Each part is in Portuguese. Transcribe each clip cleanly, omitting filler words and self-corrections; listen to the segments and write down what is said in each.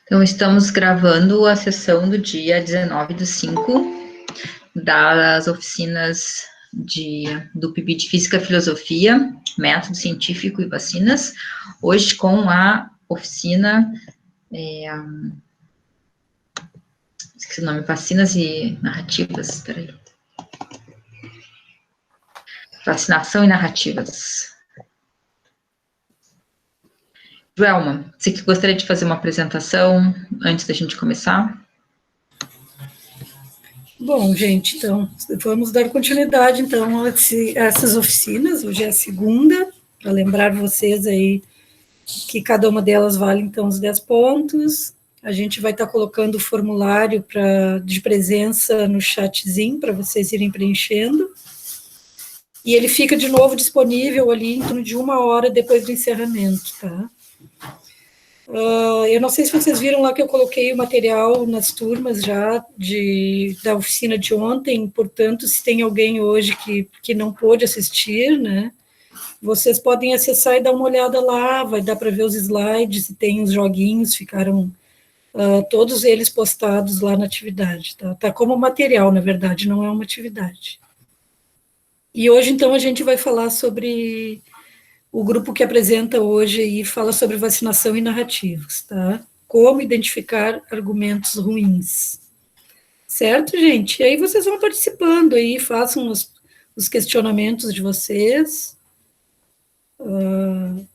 Então, estamos gravando a sessão do dia 19/5 das oficinas do PIB de Física e Filosofia, Método Científico e Vacinas, hoje com a oficina, esqueci o nome, Vacinas e Narrativas, espera aí. Vacinação e Narrativas. Joelma, você que gostaria de fazer uma apresentação antes da gente começar? Bom, gente, então, vamos dar continuidade, então, a essas oficinas. Hoje é a segunda, para lembrar vocês aí que cada uma delas vale, então, os 10 pontos. A gente vai estar colocando o formulário de presença no chatzinho, para vocês irem preenchendo. E ele fica, de novo, disponível ali em torno de 1 hora depois do encerramento, tá? Eu não sei se vocês viram lá que eu coloquei o material nas turmas já da oficina de ontem, portanto, se tem alguém hoje que não pôde assistir, né, vocês podem acessar e dar uma olhada lá, vai dar para ver os slides, se tem os joguinhos, ficaram todos eles postados lá na atividade, tá? Tá como material, na verdade, não é uma atividade. E hoje, então, a gente vai falar sobre o grupo que apresenta hoje e fala sobre vacinação e narrativas, tá? Como identificar argumentos ruins. Certo, gente? E aí vocês vão participando aí, façam os questionamentos de vocês.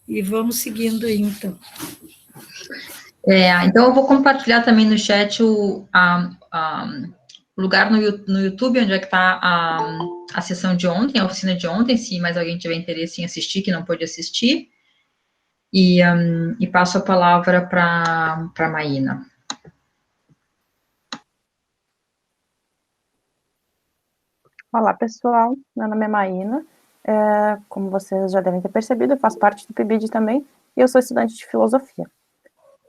E vamos seguindo aí, então. Então, eu vou compartilhar também no chat o lugar no YouTube, onde é que está a sessão de ontem, a oficina de ontem, se mais alguém tiver interesse em assistir, que não pôde assistir. E passo a palavra para a Maína. Olá, pessoal. Meu nome é Maína. Como vocês já devem ter percebido, eu faço parte do PIBID também, e eu sou estudante de filosofia.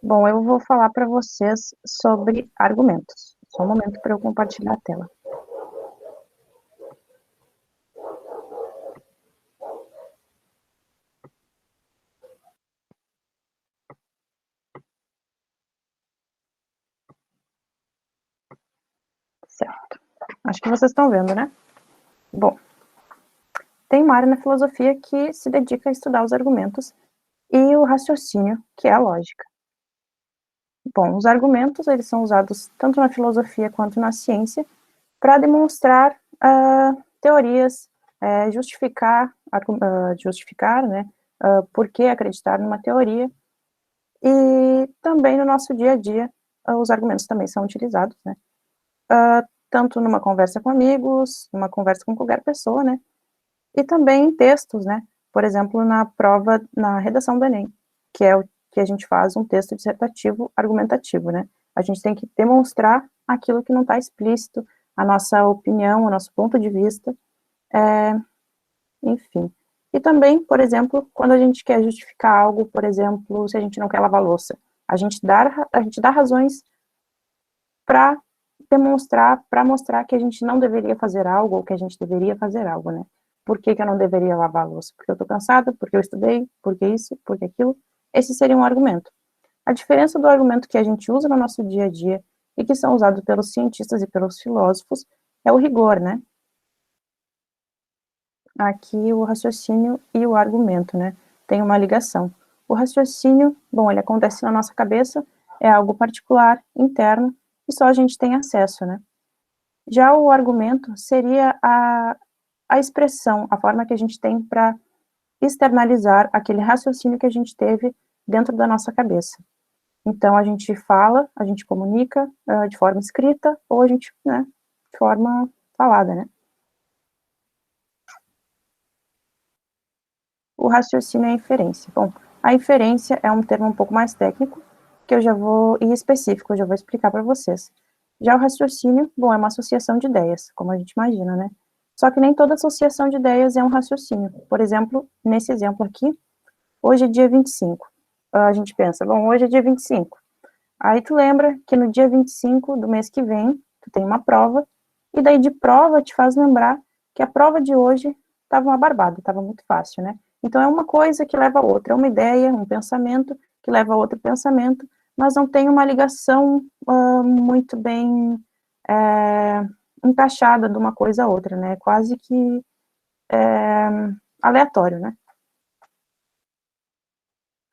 Bom, eu vou falar para vocês sobre argumentos. Só um momento para eu compartilhar a tela. Certo. Acho que vocês estão vendo, né? Bom, tem uma área na filosofia que se dedica a estudar os argumentos e o raciocínio, que é a lógica. Bom, os argumentos, eles são usados tanto na filosofia quanto na ciência para demonstrar teorias, justificar, né, por que acreditar numa teoria, e também no nosso dia a dia, os argumentos também são utilizados, né, tanto numa conversa com amigos, numa conversa com qualquer pessoa, né, e também em textos, né, por exemplo, na prova, na redação do Enem, que é o que a gente faz um texto dissertativo argumentativo, né, a gente tem que demonstrar aquilo que não está explícito, a nossa opinião, o nosso ponto de vista, enfim. E também, por exemplo, quando a gente quer justificar algo, por exemplo, se a gente não quer lavar louça, a gente dá razões para demonstrar, para mostrar que a gente não deveria fazer algo, ou que a gente deveria fazer algo, né? Por que eu não deveria lavar a louça? Porque eu estou cansada, porque eu estudei, porque isso, porque aquilo. Esse seria um argumento. A diferença do argumento que a gente usa no nosso dia a dia e que são usados pelos cientistas e pelos filósofos é o rigor, né? Aqui o raciocínio e o argumento, né? Tem uma ligação. O raciocínio, bom, ele acontece na nossa cabeça, é algo particular, interno, e só a gente tem acesso, né? Já o argumento seria a expressão, a forma que a gente tem para externalizar aquele raciocínio que a gente teve dentro da nossa cabeça. Então, a gente fala, a gente comunica de forma escrita, ou a gente, né, de forma falada, né? O raciocínio é a inferência. Bom, a inferência é um termo um pouco mais técnico, que eu já vou, e específico, eu já vou explicar para vocês. Já o raciocínio, bom, é uma associação de ideias, como a gente imagina, né? Só que nem toda associação de ideias é um raciocínio. Por exemplo, nesse exemplo aqui, hoje é dia 25. A gente pensa, bom, hoje é dia 25. Aí tu lembra que no dia 25 do mês que vem, tu tem uma prova, e daí de prova te faz lembrar que a prova de hoje estava uma barbada, estava muito fácil, né? Então é uma coisa que leva a outra, é uma ideia, um pensamento que leva a outro pensamento, mas não tem uma ligação muito bem encaixada de uma coisa a outra, né? Quase que aleatório, né?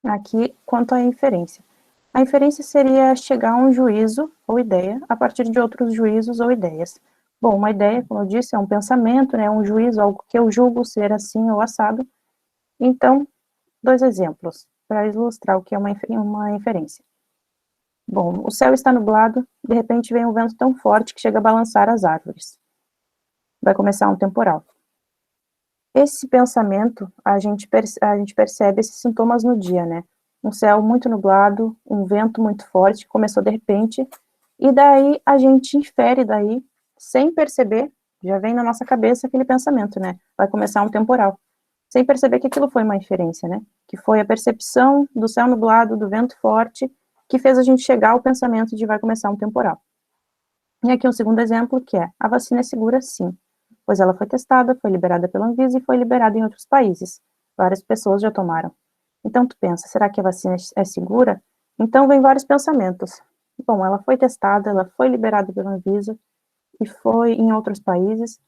Aqui, quanto à inferência. A inferência seria chegar a um juízo ou ideia a partir de outros juízos ou ideias. Bom, uma ideia, como eu disse, é um pensamento, né? Um juízo, algo que eu julgo ser assim ou assado. Então, 2 exemplos para ilustrar o que é uma inferência. Bom, o céu está nublado, de repente vem um vento tão forte que chega a balançar as árvores. Vai começar um temporal. Esse pensamento, a gente percebe esses sintomas no dia, né? Um céu muito nublado, um vento muito forte, começou de repente, e daí a gente infere daí, sem perceber, já vem na nossa cabeça aquele pensamento, né? Vai começar um temporal. Sem perceber que aquilo foi uma inferência, né? Que foi a percepção do céu nublado, do vento forte, que fez a gente chegar ao pensamento de vai começar um temporal. E aqui um segundo exemplo, que é, a vacina é segura sim, pois ela foi testada, foi liberada pela Anvisa e foi liberada em outros países. Várias pessoas já tomaram. Então tu pensa, será que a vacina é segura? Então vem vários pensamentos. Bom, ela foi testada, ela foi liberada pela Anvisa e foi em outros países,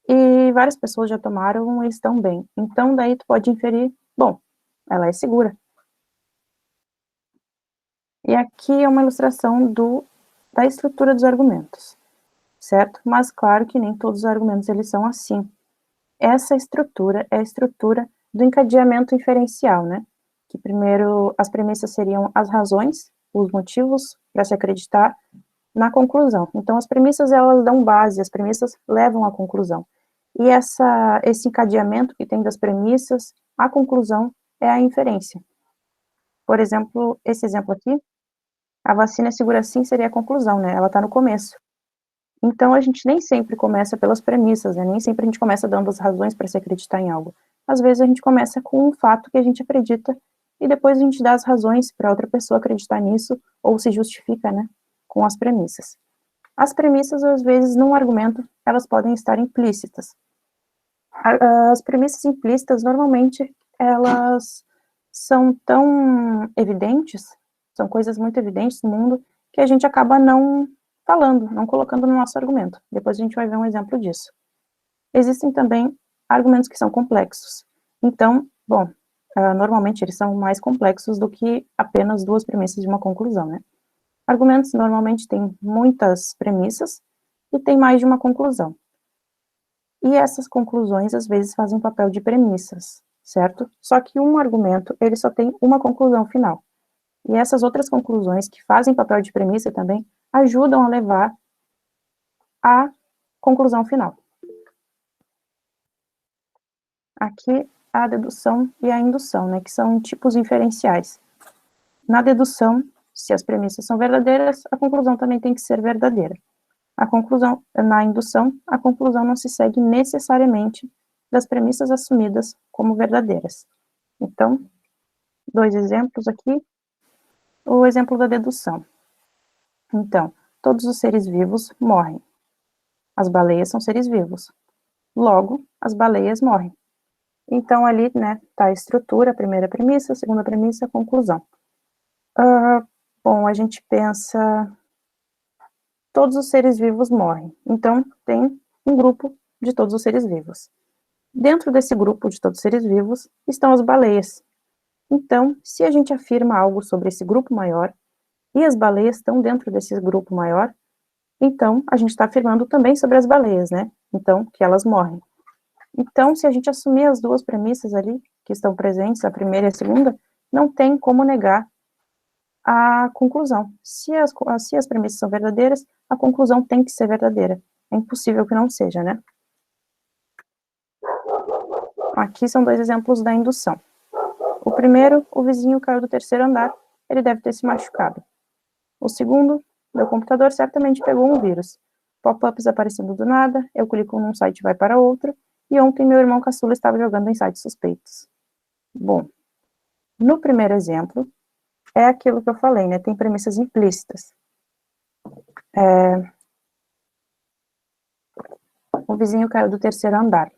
e várias pessoas já tomaram e estão bem. Então daí tu pode inferir, bom, ela é segura. E aqui é uma ilustração da estrutura dos argumentos, certo? Mas claro que nem todos os argumentos eles são assim. Essa estrutura é a estrutura do encadeamento inferencial, né? Que primeiro as premissas seriam as razões, os motivos para se acreditar na conclusão. Então as premissas elas dão base, as premissas levam à conclusão. E esse encadeamento que tem das premissas, a conclusão é a inferência. Por exemplo, esse exemplo aqui, a vacina é segura sim seria a conclusão, né? Ela está no começo. Então, a gente nem sempre começa pelas premissas, né? Nem sempre a gente começa dando as razões para se acreditar em algo. Às vezes, a gente começa com um fato que a gente acredita e depois a gente dá as razões para outra pessoa acreditar nisso ou se justifica, né? Com as premissas. As premissas, às vezes, num argumento, elas podem estar implícitas. As premissas implícitas, normalmente, elas são tão evidentes, são coisas muito evidentes no mundo, que a gente acaba não falando, não colocando no nosso argumento. Depois a gente vai ver um exemplo disso. Existem também argumentos que são complexos. Então, bom, normalmente eles são mais complexos do que apenas 2 premissas de uma conclusão, né? Argumentos normalmente têm muitas premissas e tem mais de uma conclusão. E essas conclusões, às vezes, fazem papel de premissas, certo? Só que um argumento, ele só tem uma conclusão final. E essas outras conclusões, que fazem papel de premissa também, ajudam a levar à conclusão final. Aqui, a dedução e a indução, né, que são tipos inferenciais. Na dedução, se as premissas são verdadeiras, a conclusão também tem que ser verdadeira. Na indução, a conclusão não se segue necessariamente das premissas assumidas como verdadeiras. Então, 2 exemplos aqui. O exemplo da dedução. Então, todos os seres vivos morrem. As baleias são seres vivos. Logo, as baleias morrem. Então, ali, né, tá a estrutura, a primeira premissa, a segunda premissa, a conclusão. Bom, a gente pensa, todos os seres vivos morrem. Então, tem um grupo de todos os seres vivos. Dentro desse grupo de todos os seres vivos estão as baleias. Então, se a gente afirma algo sobre esse grupo maior, e as baleias estão dentro desse grupo maior, então a gente está afirmando também sobre as baleias, né? Então, que elas morrem. Então, se a gente assumir as 2 premissas ali, que estão presentes, a primeira e a segunda, não tem como negar a conclusão. Se as premissas são verdadeiras, a conclusão tem que ser verdadeira. É impossível que não seja, né? Aqui são 2 exemplos da indução. O primeiro, o vizinho caiu do 3º andar, ele deve ter se machucado. O segundo, meu computador certamente pegou um vírus. Pop-ups aparecendo do nada, eu clico num site e vai para outro, e ontem meu irmão caçula estava jogando em sites suspeitos. Bom, no primeiro exemplo, é aquilo que eu falei, né? Tem premissas implícitas. O vizinho caiu do 3º andar.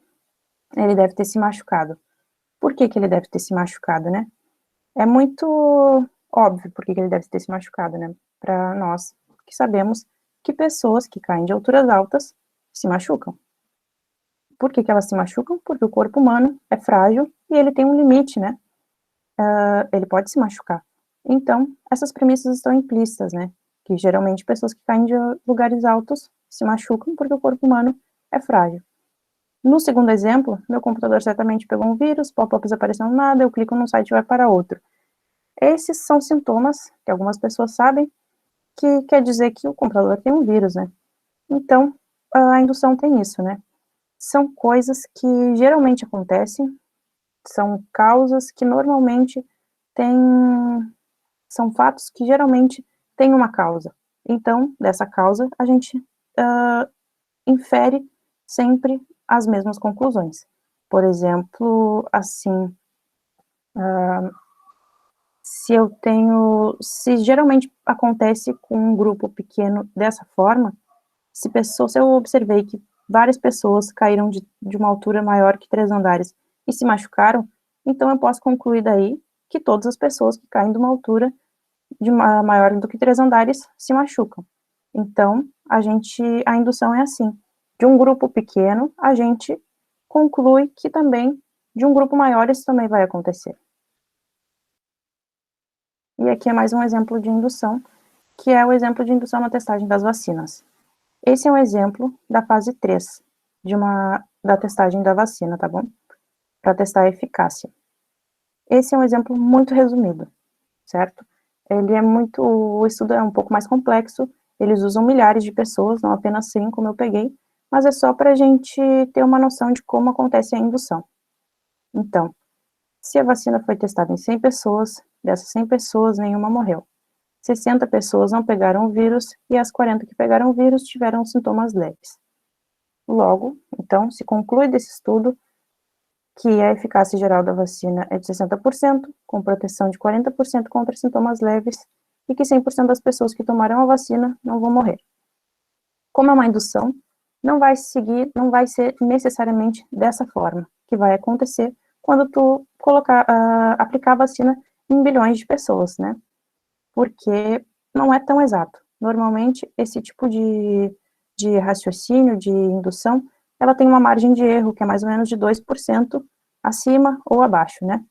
Ele deve ter se machucado. Por que ele deve ter se machucado, né? É muito óbvio por que ele deve ter se machucado, né? Para nós que sabemos que pessoas que caem de alturas altas se machucam. Por que elas se machucam? Porque o corpo humano é frágil e ele tem um limite, né? Ele pode se machucar. Então, essas premissas estão implícitas, né? Que geralmente pessoas que caem de lugares altos se machucam porque o corpo humano é frágil. No segundo exemplo, meu computador certamente pegou um vírus, pop-ups aparecendo nada, eu clico num site e vai para outro. Esses são sintomas que algumas pessoas sabem, que quer dizer que o computador tem um vírus, né? Então, a indução tem isso, né? São coisas que geralmente acontecem, são causas que normalmente têm, são fatos que geralmente têm uma causa. Então, dessa causa, a gente infere sempre as mesmas conclusões. Por exemplo, assim, se geralmente acontece com um grupo pequeno dessa forma, se eu observei que várias pessoas caíram de uma altura maior que 3 andares e se machucaram, então eu posso concluir daí que todas as pessoas que caem de uma altura maior do que 3 andares se machucam. Então, a indução é assim. De um grupo pequeno, a gente conclui que também de um grupo maior isso também vai acontecer. E aqui é mais um exemplo de indução, que é o exemplo de indução na testagem das vacinas. Esse é um exemplo da fase 3 da testagem da vacina, tá bom? Para testar a eficácia. Esse é um exemplo muito resumido, certo? O estudo é um pouco mais complexo, eles usam milhares de pessoas, não apenas 100, como eu peguei, mas é só para a gente ter uma noção de como acontece a indução. Então, se a vacina foi testada em 100 pessoas, dessas 100 pessoas, nenhuma morreu. 60 pessoas não pegaram o vírus e as 40 que pegaram o vírus tiveram sintomas leves. Logo, então, se conclui desse estudo que a eficácia geral da vacina é de 60%, com proteção de 40% contra sintomas leves, e que 100% das pessoas que tomaram a vacina não vão morrer. Como é uma indução, não vai ser necessariamente dessa forma que vai acontecer quando tu aplicar a vacina em bilhões de pessoas, né? Porque não é tão exato. Normalmente, esse tipo de raciocínio, de indução, ela tem uma margem de erro que é mais ou menos de 2% acima ou abaixo, né?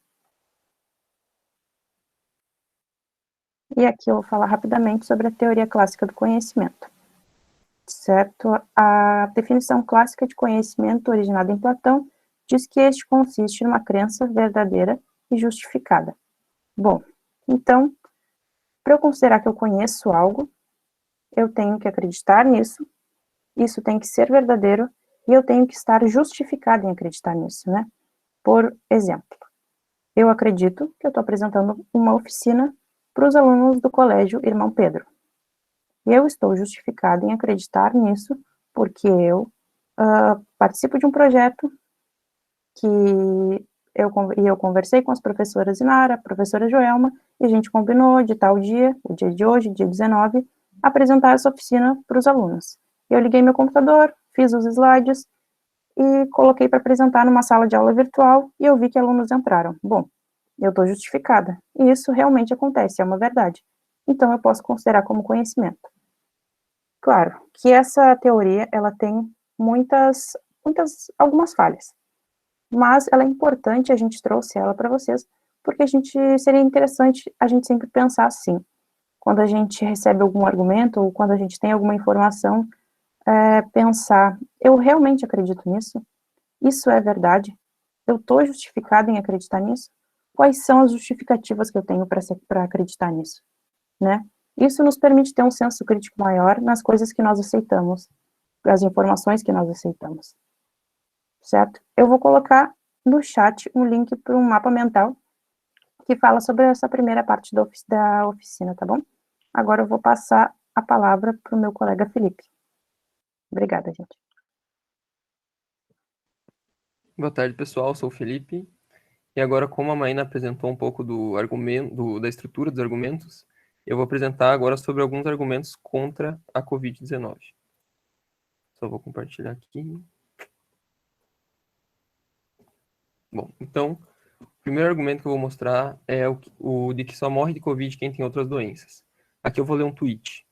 E aqui eu vou falar rapidamente sobre a teoria clássica do conhecimento, certo? A definição clássica de conhecimento, originada em Platão, diz que este consiste numa crença verdadeira e justificada. Bom, então, para eu considerar que eu conheço algo, eu tenho que acreditar nisso, isso tem que ser verdadeiro e eu tenho que estar justificado em acreditar nisso, né? Por exemplo, eu acredito que eu estou apresentando uma oficina para os alunos do colégio Irmão Pedro. E eu estou justificado em acreditar nisso porque eu participo de um projeto que eu conversei com as professoras Inara, a professora Joelma, e a gente combinou de tal dia, o dia de hoje, dia 19, apresentar essa oficina para os alunos. Eu liguei meu computador, fiz os slides e coloquei para apresentar numa sala de aula virtual e eu vi que alunos entraram. Bom, eu estou justificada. E isso realmente acontece, é uma verdade. Então eu posso considerar como conhecimento. Claro que essa teoria, ela tem algumas falhas. Mas ela é importante, a gente trouxe ela para vocês, porque seria interessante a gente sempre pensar assim. Quando a gente recebe algum argumento ou quando a gente tem alguma informação, pensar, eu realmente acredito nisso? Isso é verdade? Eu estou justificado em acreditar nisso? Quais são as justificativas que eu tenho para acreditar nisso? Né? Isso nos permite ter um senso crítico maior nas coisas que nós aceitamos, as informações que nós aceitamos. Certo? Eu vou colocar no chat um link para um mapa mental que fala sobre essa primeira parte da oficina, tá bom? Agora eu vou passar a palavra para o meu colega Felipe. Obrigada, gente. Boa tarde, pessoal. Sou o Felipe. E agora, como a Maína apresentou um pouco do argumento, da estrutura dos argumentos, eu vou apresentar agora sobre alguns argumentos contra a Covid-19. Só vou compartilhar aqui. Bom, então, primeiro argumento que eu vou mostrar é o de que só morre de Covid quem tem outras doenças. Aqui eu vou ler um tweet.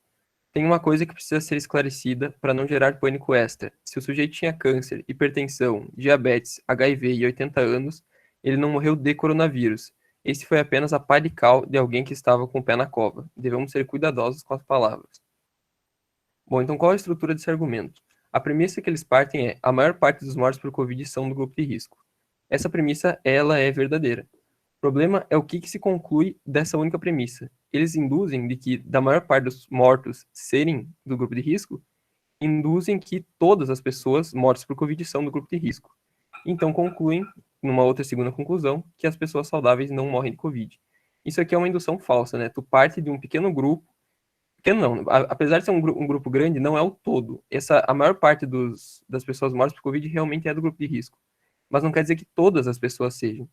Tem uma coisa que precisa ser esclarecida para não gerar pânico extra. Se o sujeito tinha câncer, hipertensão, diabetes, HIV e 80 anos, ele não morreu de coronavírus. Esse foi apenas a pá de cal de alguém que estava com o pé na cova. Devemos ser cuidadosos com as palavras. Bom, então qual é a estrutura desse argumento? A premissa que eles partem é: a maior parte dos mortos por Covid são do grupo de risco. Essa premissa, ela é verdadeira. O problema é o que se conclui dessa única premissa. Eles induzem de que, da maior parte dos mortos serem do grupo de risco, induzem que todas as pessoas mortas por Covid são do grupo de risco. Então concluem, numa outra segunda conclusão, que as pessoas saudáveis não morrem de Covid. Isso aqui é uma indução falsa, né? Tu parte de um pequeno grupo, pequeno não, apesar de ser um grupo grande, não é o todo. A maior parte das pessoas mortas por Covid realmente é do grupo de risco. Mas não quer dizer que todas as pessoas sejam.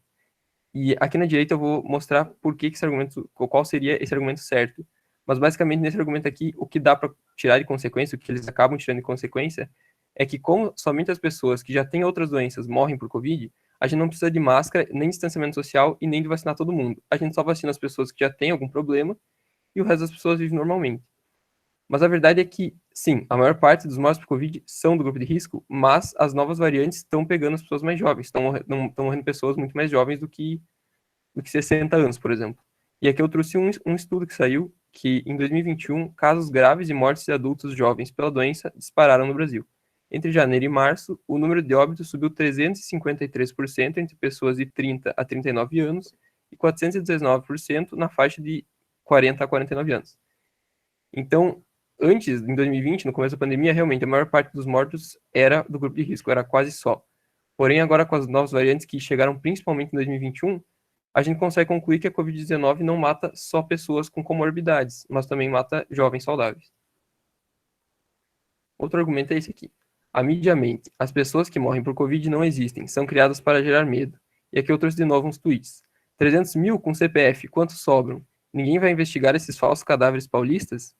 E aqui na direita eu vou mostrar por que esse argumento, qual seria esse argumento certo. Mas basicamente nesse argumento aqui, o que dá para tirar de consequência, o que eles acabam tirando de consequência, é que como somente as pessoas que já têm outras doenças morrem por Covid, a gente não precisa de máscara, nem de distanciamento social e nem de vacinar todo mundo. A gente só vacina as pessoas que já têm algum problema e o resto das pessoas vive normalmente. Mas a verdade é que, sim, a maior parte dos mortos por Covid são do grupo de risco, mas as novas variantes estão pegando as pessoas mais jovens. Estão morrendo pessoas muito mais jovens do que 60 anos, por exemplo. E aqui eu trouxe um estudo que saiu, que em 2021, casos graves de mortes de adultos jovens pela doença dispararam no Brasil. Entre janeiro e março, o número de óbitos subiu 353% entre pessoas de 30 a 39 anos e 419% na faixa de 40 a 49 anos. Então, antes, em 2020, no começo da pandemia, realmente a maior parte dos mortos era do grupo de risco, era quase só. Porém, agora com as novas variantes que chegaram principalmente em 2021, a gente consegue concluir que a Covid-19 não mata só pessoas com comorbidades, mas também mata jovens saudáveis. Outro argumento é esse aqui. A mídia mente. As pessoas que morrem por Covid não existem, são criadas para gerar medo. E aqui eu trouxe de novo uns tweets. 300 mil com CPF, quantos sobram? Ninguém vai investigar esses falsos cadáveres paulistas?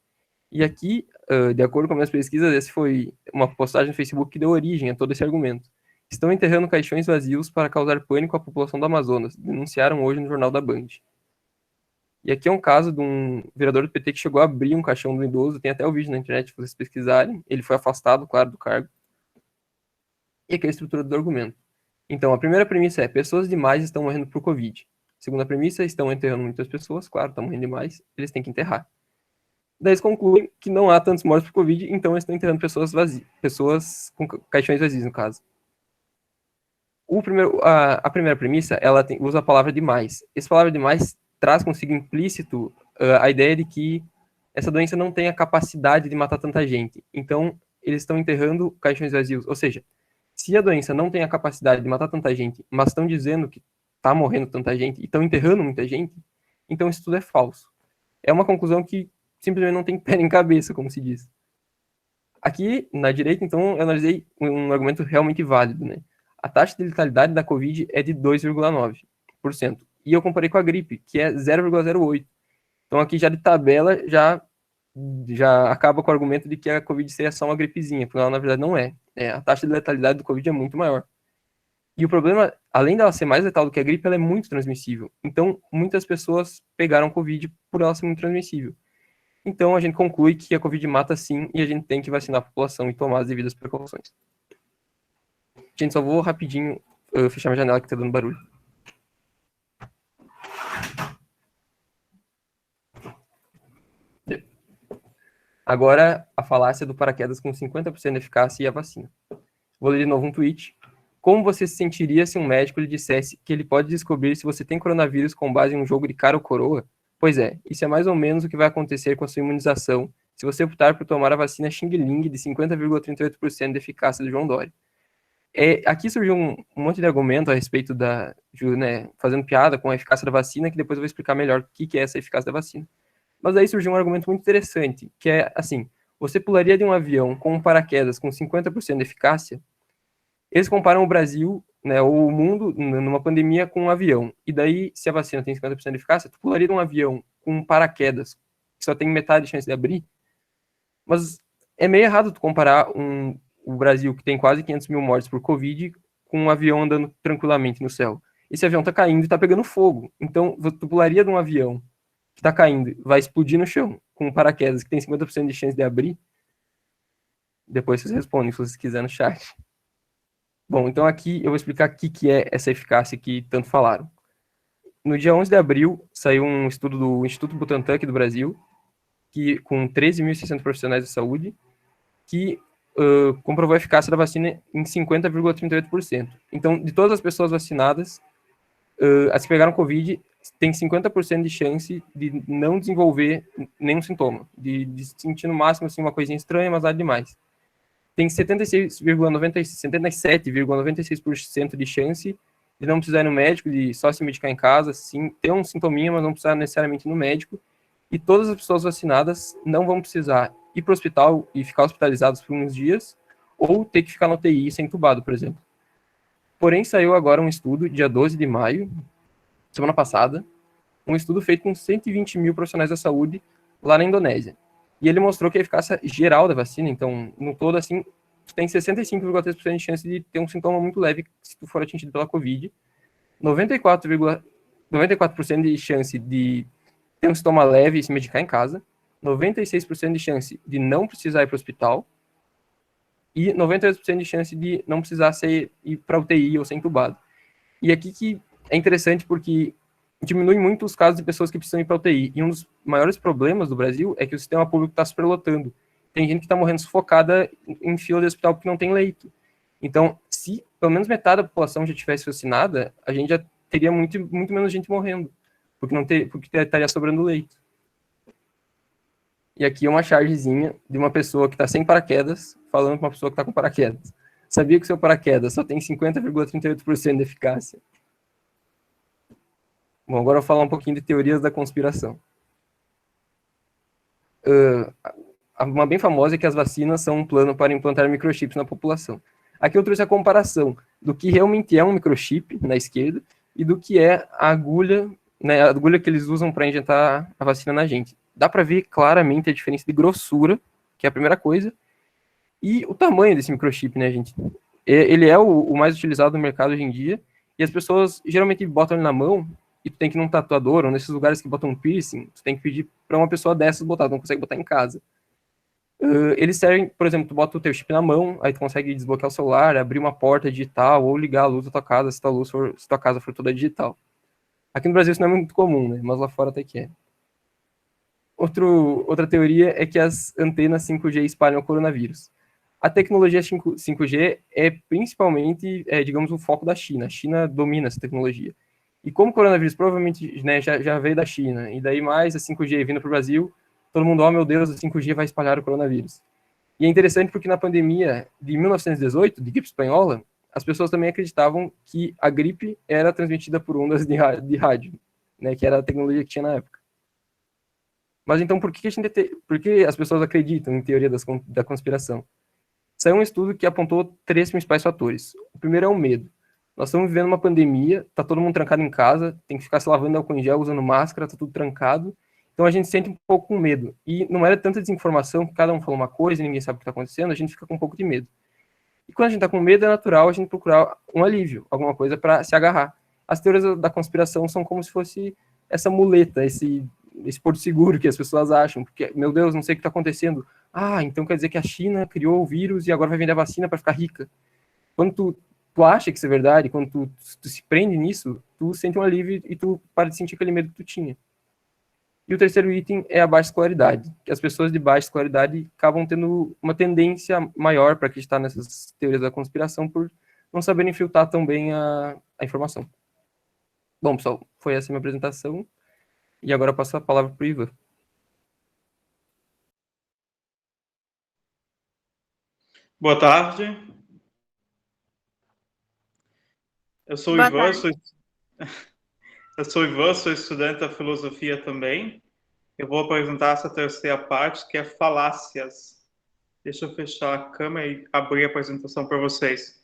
E aqui, de acordo com minhas pesquisas, essa foi uma postagem no Facebook que deu origem a todo esse argumento. Estão enterrando caixões vazios para causar pânico à população do Amazonas, denunciaram hoje no Jornal da Band. E aqui é um caso de um vereador do PT que chegou a abrir um caixão do idoso, tem até o vídeo na internet, se vocês pesquisarem. Ele foi afastado, claro, do cargo. E aqui é a estrutura do argumento. Então, a primeira premissa é: pessoas demais estão morrendo por Covid. A segunda premissa: estão enterrando muitas pessoas, claro, estão morrendo demais, eles têm que enterrar. Daí eles concluem que não há tantos mortos por Covid, então eles estão enterrando pessoas vazias, pessoas com caixões vazios, no caso. A primeira premissa, ela usa a palavra demais. Essa palavra demais traz consigo implícito a ideia de que essa doença não tem a capacidade de matar tanta gente. Então, eles estão enterrando caixões vazios. Ou seja, se a doença não tem a capacidade de matar tanta gente, mas estão dizendo que está morrendo tanta gente e estão enterrando muita gente, então isso tudo é falso. É uma conclusão que simplesmente não tem pé nem cabeça, como se diz. Aqui, na direita, então, eu analisei um argumento realmente válido, né? A taxa de letalidade da Covid é de 2,9%. E eu comparei com a gripe, que é 0,08%. Então, aqui já de tabela, já acaba com o argumento de que a Covid seria só uma gripezinha, porque ela, na verdade, não é. A taxa de letalidade do Covid é muito maior. E o problema, além dela ser mais letal do que a gripe, ela é muito transmissível. Então, muitas pessoas pegaram Covid por ela ser muito transmissível. Então, a gente conclui que a Covid mata sim, e a gente tem que vacinar a população e tomar as devidas precauções. Gente, só vou rapidinho fechar minha janela que tá dando barulho. Agora, a falácia do paraquedas com 50% de eficácia e a vacina. Vou ler de novo um tweet. Como você se sentiria se um médico lhe dissesse que ele pode descobrir se você tem coronavírus com base em um jogo de cara ou coroa? Pois é, isso é mais ou menos o que vai acontecer com a sua imunização se você optar por tomar a vacina Xing Ling de 50,38% de eficácia do João Dória. Aqui surgiu um monte de argumento a respeito fazendo piada com a eficácia da vacina, que depois eu vou explicar melhor o que é essa eficácia da vacina. Mas aí surgiu um argumento muito interessante, que é assim: você pularia de um avião com um paraquedas com 50% de eficácia? Eles comparam o Brasil, né, ou o mundo, numa pandemia com um avião. E daí, se a vacina tem 50% de eficácia, tu pularia de um avião com um paraquedas, que só tem metade de chance de abrir. Mas é meio errado tu comparar o Brasil, que tem quase 500 mil mortes por Covid, com um avião andando tranquilamente no céu. esse avião tá caindo e tá pegando fogo. Então, tu pularia de um avião que tá caindo, vai explodir no chão, com um paraquedas que tem 50% de chance de abrir? Depois vocês respondem, se vocês quiserem, no chat. Bom, então aqui eu vou explicar o que é essa eficácia que tanto falaram. No dia 11 de abril, saiu um estudo do Instituto Butantan aqui do Brasil, que, com 13.600 profissionais de saúde, que comprovou a eficácia da vacina em 50,38%. Então, de todas as pessoas vacinadas, as que pegaram Covid tem 50% de chance de não desenvolver nenhum sintoma, de sentir no máximo assim, uma coisinha estranha, mas nada demais. Tem 77,96% de chance de não precisar ir no médico, de só se medicar em casa, sim, ter um sintominha, mas não precisar necessariamente ir no médico. E todas as pessoas vacinadas não vão precisar ir para o hospital e ficar hospitalizados por uns dias, ou ter que ficar na UTI e ser entubado, por exemplo. Porém, saiu agora um estudo, dia 12 de maio, semana passada, um estudo feito com 120 mil profissionais da saúde lá na Indonésia. E ele mostrou que a eficácia geral da vacina, então, no todo, assim, tu tem 65,3% de chance de ter um sintoma muito leve se tu for atingido pela Covid, 94% de chance de ter um sintoma leve e se medicar em casa, 96% de chance de não precisar ir para o hospital e 98% de chance de não precisar ir para UTI ou ser entubado. E aqui que é interessante porque diminui muito os casos de pessoas que precisam ir para UTI. E um dos maiores problemas do Brasil é que o sistema público está superlotando. Tem gente que está morrendo sufocada em fila de hospital porque não tem leito. Então, se pelo menos metade da população já tivesse vacinada, a gente já teria muito menos gente morrendo, porque estaria sobrando leito. E aqui é uma chargezinha de uma pessoa que está sem paraquedas, falando com uma pessoa que está com paraquedas. Sabia que o seu paraquedas só tem 50,38% de eficácia? Bom, agora eu vou falar um pouquinho de teorias da conspiração. Uma bem famosa é que as vacinas são um plano para implantar microchips na população. Aqui eu trouxe a comparação do que realmente é um microchip, na esquerda, e do que é a agulha, né, a agulha que eles usam para injetar a vacina na gente. Dá para ver claramente a diferença de grossura, que é a primeira coisa, e o tamanho desse microchip, né, gente? Ele é o mais utilizado no mercado hoje em dia, e as pessoas geralmente botam ele na mão, e tu tem que ir num tatuador, ou nesses lugares que botam piercing, tu tem que pedir para uma pessoa dessas botar, tu não consegue botar em casa. Eles servem, por exemplo, tu bota o teu chip na mão, aí tu consegue desbloquear o celular, abrir uma porta digital, ou ligar a luz da tua casa, se tua casa for toda digital. Aqui no Brasil isso não é muito comum, né? Mas lá fora até que é. Outra teoria é que as antenas 5G espalham o coronavírus. A tecnologia 5G é principalmente, digamos, o foco da China. A China domina essa tecnologia. E como o coronavírus provavelmente, né, já veio da China, e daí mais a 5G vindo para o Brasil, todo mundo, oh meu Deus, a 5G vai espalhar o coronavírus. E é interessante porque na pandemia de 1918, de gripe espanhola, as pessoas também acreditavam que a gripe era transmitida por ondas de rádio, né, que era a tecnologia que tinha na época. Mas então por que as pessoas acreditam em teoria da conspiração? Saiu um estudo que apontou 3 principais fatores. O primeiro é o medo. Nós estamos vivendo uma pandemia, tá todo mundo trancado em casa, tem que ficar se lavando álcool em gel, usando máscara, tá tudo trancado. Então a gente sente um pouco com medo. E não era tanta desinformação, que cada um falou uma coisa e ninguém sabe o que está acontecendo, a gente fica com um pouco de medo. E quando a gente está com medo, é natural a gente procurar um alívio, alguma coisa para se agarrar. As teorias da conspiração são como se fosse essa muleta, esse porto seguro que as pessoas acham, porque, meu Deus, não sei o que está acontecendo. Ah, então quer dizer que a China criou o vírus e agora vai vender a vacina para ficar rica. Quando tu acha que isso é verdade, quando tu se prende nisso, tu sente um alívio e tu para de sentir aquele medo que tu tinha. E o terceiro item é a baixa escolaridade, que as pessoas de baixa escolaridade acabam tendo uma tendência maior para acreditar nessas teorias da conspiração por não saberem filtrar tão bem a informação. Bom, pessoal, foi essa a minha apresentação. E agora eu passo a palavra para o Ivan. Boa tarde. Eu sou o Ivan, sou estudante da filosofia também. Eu vou apresentar essa terceira parte, que é falácias. Deixa eu fechar a câmera e abrir a apresentação para vocês.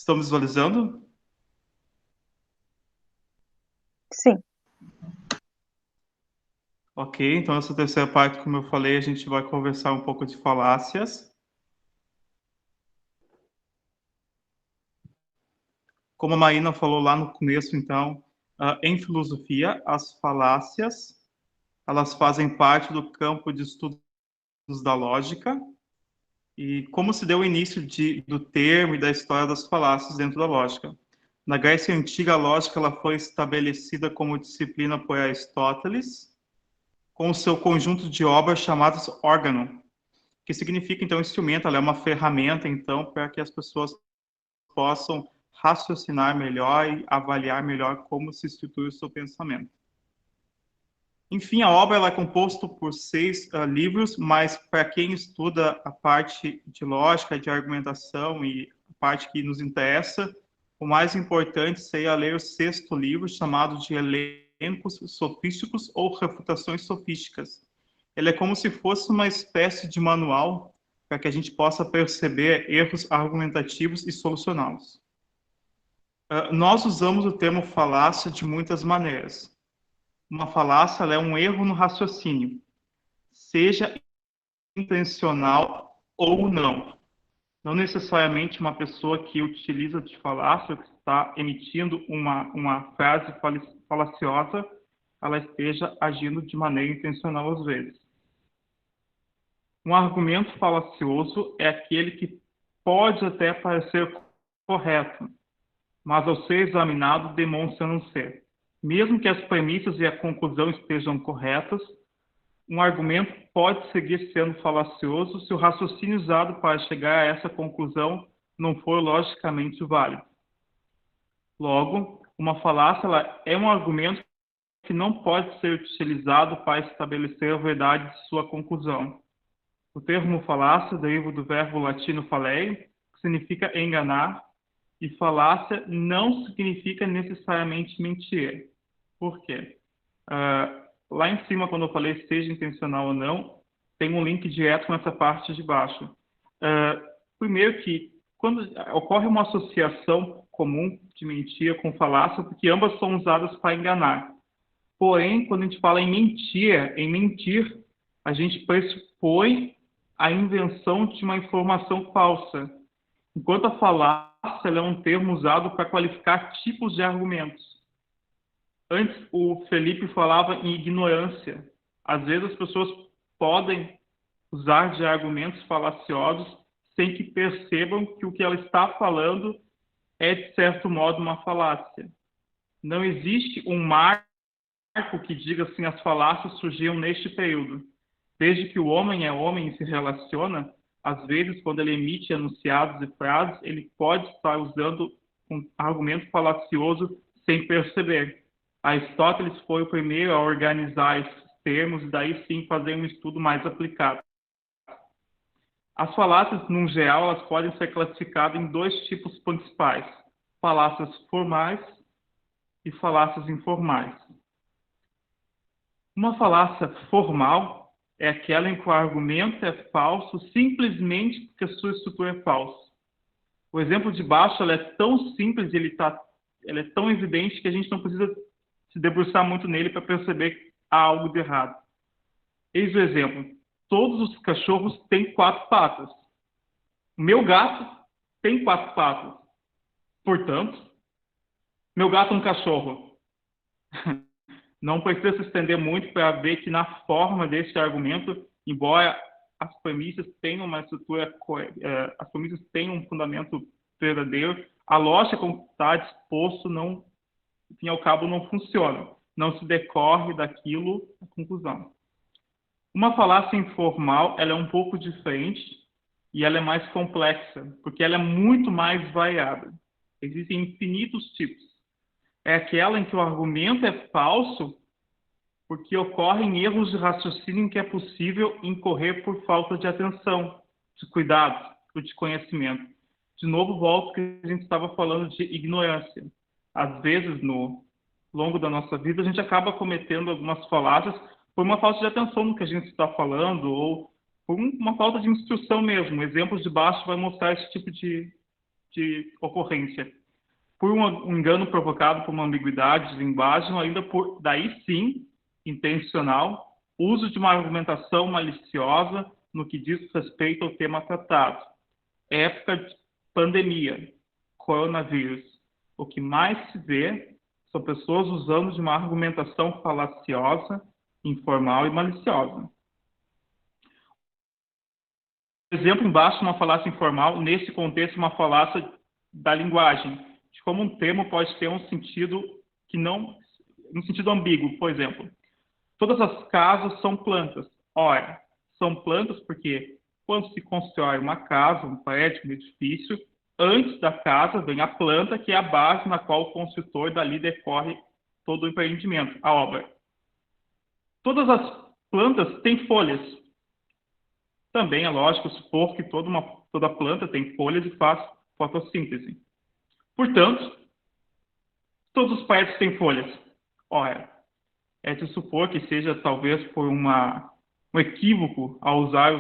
Estão visualizando? Sim. Ok, então essa terceira parte, como eu falei, a gente vai conversar um pouco de falácias. Como a Marina falou lá no começo, então, em filosofia, as falácias, elas fazem parte do campo de estudos da lógica. E como se deu o início do termo e da história das falácias dentro da lógica? Na Grécia Antiga, a lógica ela foi estabelecida como disciplina por Aristóteles, com o seu conjunto de obras chamadas órgano, que significa, então, instrumento, ela é uma ferramenta, então, para que as pessoas possam raciocinar melhor e avaliar melhor como se estrutura o seu pensamento. Enfim, a obra ela é composta por 6 livros, mas para quem estuda a parte de lógica, de argumentação e a parte que nos interessa, o mais importante seria ler o 6º livro, chamado de Elencos Sofísticos ou Refutações Sofísticas. Ele é como se fosse uma espécie de manual para que a gente possa perceber erros argumentativos e solucioná-los. Nós usamos o termo falácia de muitas maneiras. Uma falácia ela é um erro no raciocínio, seja intencional ou não. Não necessariamente uma pessoa que utiliza de falácia, que está emitindo uma frase falaciosa, ela esteja agindo de maneira intencional às vezes. Um argumento falacioso é aquele que pode até parecer correto, mas ao ser examinado demonstra não ser. Mesmo que as premissas e a conclusão estejam corretas, um argumento pode seguir sendo falacioso se o raciocínio usado para chegar a essa conclusão não for logicamente válido. Logo, uma falácia ela é um argumento que não pode ser utilizado para estabelecer a verdade de sua conclusão. O termo falácia deriva do verbo latino falere, que significa enganar, e falácia não significa necessariamente mentir. Por quê? Lá em cima, quando eu falei seja intencional ou não, tem um link direto com essa parte de baixo. Primeiro que, quando ocorre uma associação comum de mentira com falácia, porque ambas são usadas para enganar. Porém, quando a gente fala em mentir, a gente pressupõe a invenção de uma informação falsa. Enquanto a falácia ela é um termo usado para qualificar tipos de argumentos. Antes, o Felipe falava em ignorância. Às vezes, as pessoas podem usar de argumentos falaciosos sem que percebam que o que ela está falando é, de certo modo, uma falácia. Não existe um marco que diga assim, as falácias surgiram neste período. Desde que o homem é homem e se relaciona, às vezes, quando ele emite enunciados e frases, ele pode estar usando um argumento falacioso sem perceber. Aristóteles foi o primeiro a organizar esses termos e daí sim fazer um estudo mais aplicado. As falácias, no geral, elas podem ser classificadas em 2 tipos principais: falácias formais e falácias informais. Uma falácia formal é aquela em que o argumento é falso simplesmente porque a sua estrutura é falsa. O exemplo de baixo ela é tão simples e ela é tão evidente que a gente não precisa se debruçar muito nele para perceber que há algo de errado. Eis o exemplo. Todos os cachorros têm 4 patas. O meu gato tem 4 patas. Portanto, meu gato é um cachorro. Não precisa se estender muito para ver que na forma deste argumento, embora as premissas tenham uma estrutura, as premissas tenham um fundamento verdadeiro, a lógica como está disposto não, ao fim e ao cabo, não funciona. Não se decorre daquilo a conclusão. Uma falácia informal, ela é um pouco diferente e ela é mais complexa, porque ela é muito mais variada. Existem infinitos tipos. É aquela em que o argumento é falso porque ocorrem erros de raciocínio em que é possível incorrer por falta de atenção, de cuidado, ou de conhecimento. De novo, volto que a gente estava falando de ignorância. Às vezes, no longo da nossa vida, a gente acaba cometendo algumas falácias por uma falta de atenção no que a gente está falando ou por uma falta de instrução mesmo. Exemplos de baixo vai mostrar esse tipo de de ocorrência. Por um engano provocado por uma ambiguidade de linguagem, ou ainda por, daí sim, intencional, uso de uma argumentação maliciosa no que diz respeito ao tema tratado. Época de pandemia, coronavírus. O que mais se vê são pessoas usando de uma argumentação falaciosa, informal e maliciosa. Exemplo embaixo, uma falácia informal, nesse contexto, uma falácia da linguagem, de como um termo pode ter um sentido que não, um sentido ambíguo, por exemplo. Todas as casas são plantas. Ora, são plantas porque quando se constrói uma casa, um prédio, um edifício, antes da casa vem a planta, que é a base na qual o construtor dali decorre todo o empreendimento, a obra. Todas as plantas têm folhas. Também é lógico supor que toda planta tem folhas e faz fotossíntese. Portanto, todos os prédios têm folhas. Ora, é de supor que seja talvez por um equívoco ao usar,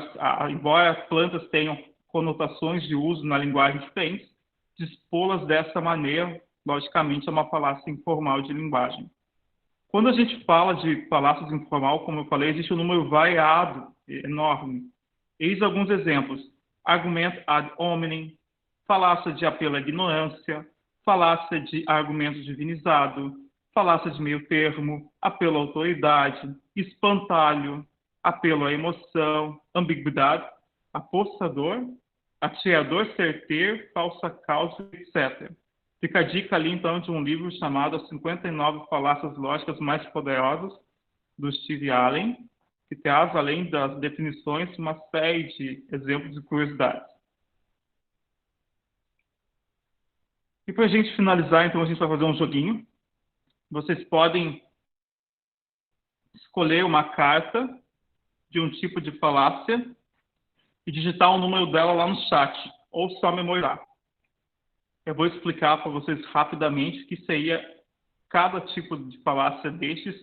embora as plantas tenham conotações de uso na linguagem diferentes, dispô-las dessa maneira, logicamente, é uma falácia informal de linguagem. Quando a gente fala de falácias informal, como eu falei, existe um número variado, enorme. Eis alguns exemplos. Argumento ad hominem, falácia de apelo à ignorância, falácia de argumento divinizado, falácia de meio termo, apelo à autoridade, espantalho, apelo à emoção, ambiguidade, apostador, atirador certeiro, falsa causa, etc. Fica a dica ali, então, de um livro chamado As 59 Falácias Lógicas Mais Poderosas, do Steve Allen, que traz, além das definições, uma série de exemplos e curiosidades. E para a gente finalizar, então, a gente vai fazer um joguinho. Vocês podem escolher uma carta de um tipo de falácia e digitar o número dela lá no chat, ou só memorizar. Eu vou explicar para vocês rapidamente o que seria cada tipo de falácia destes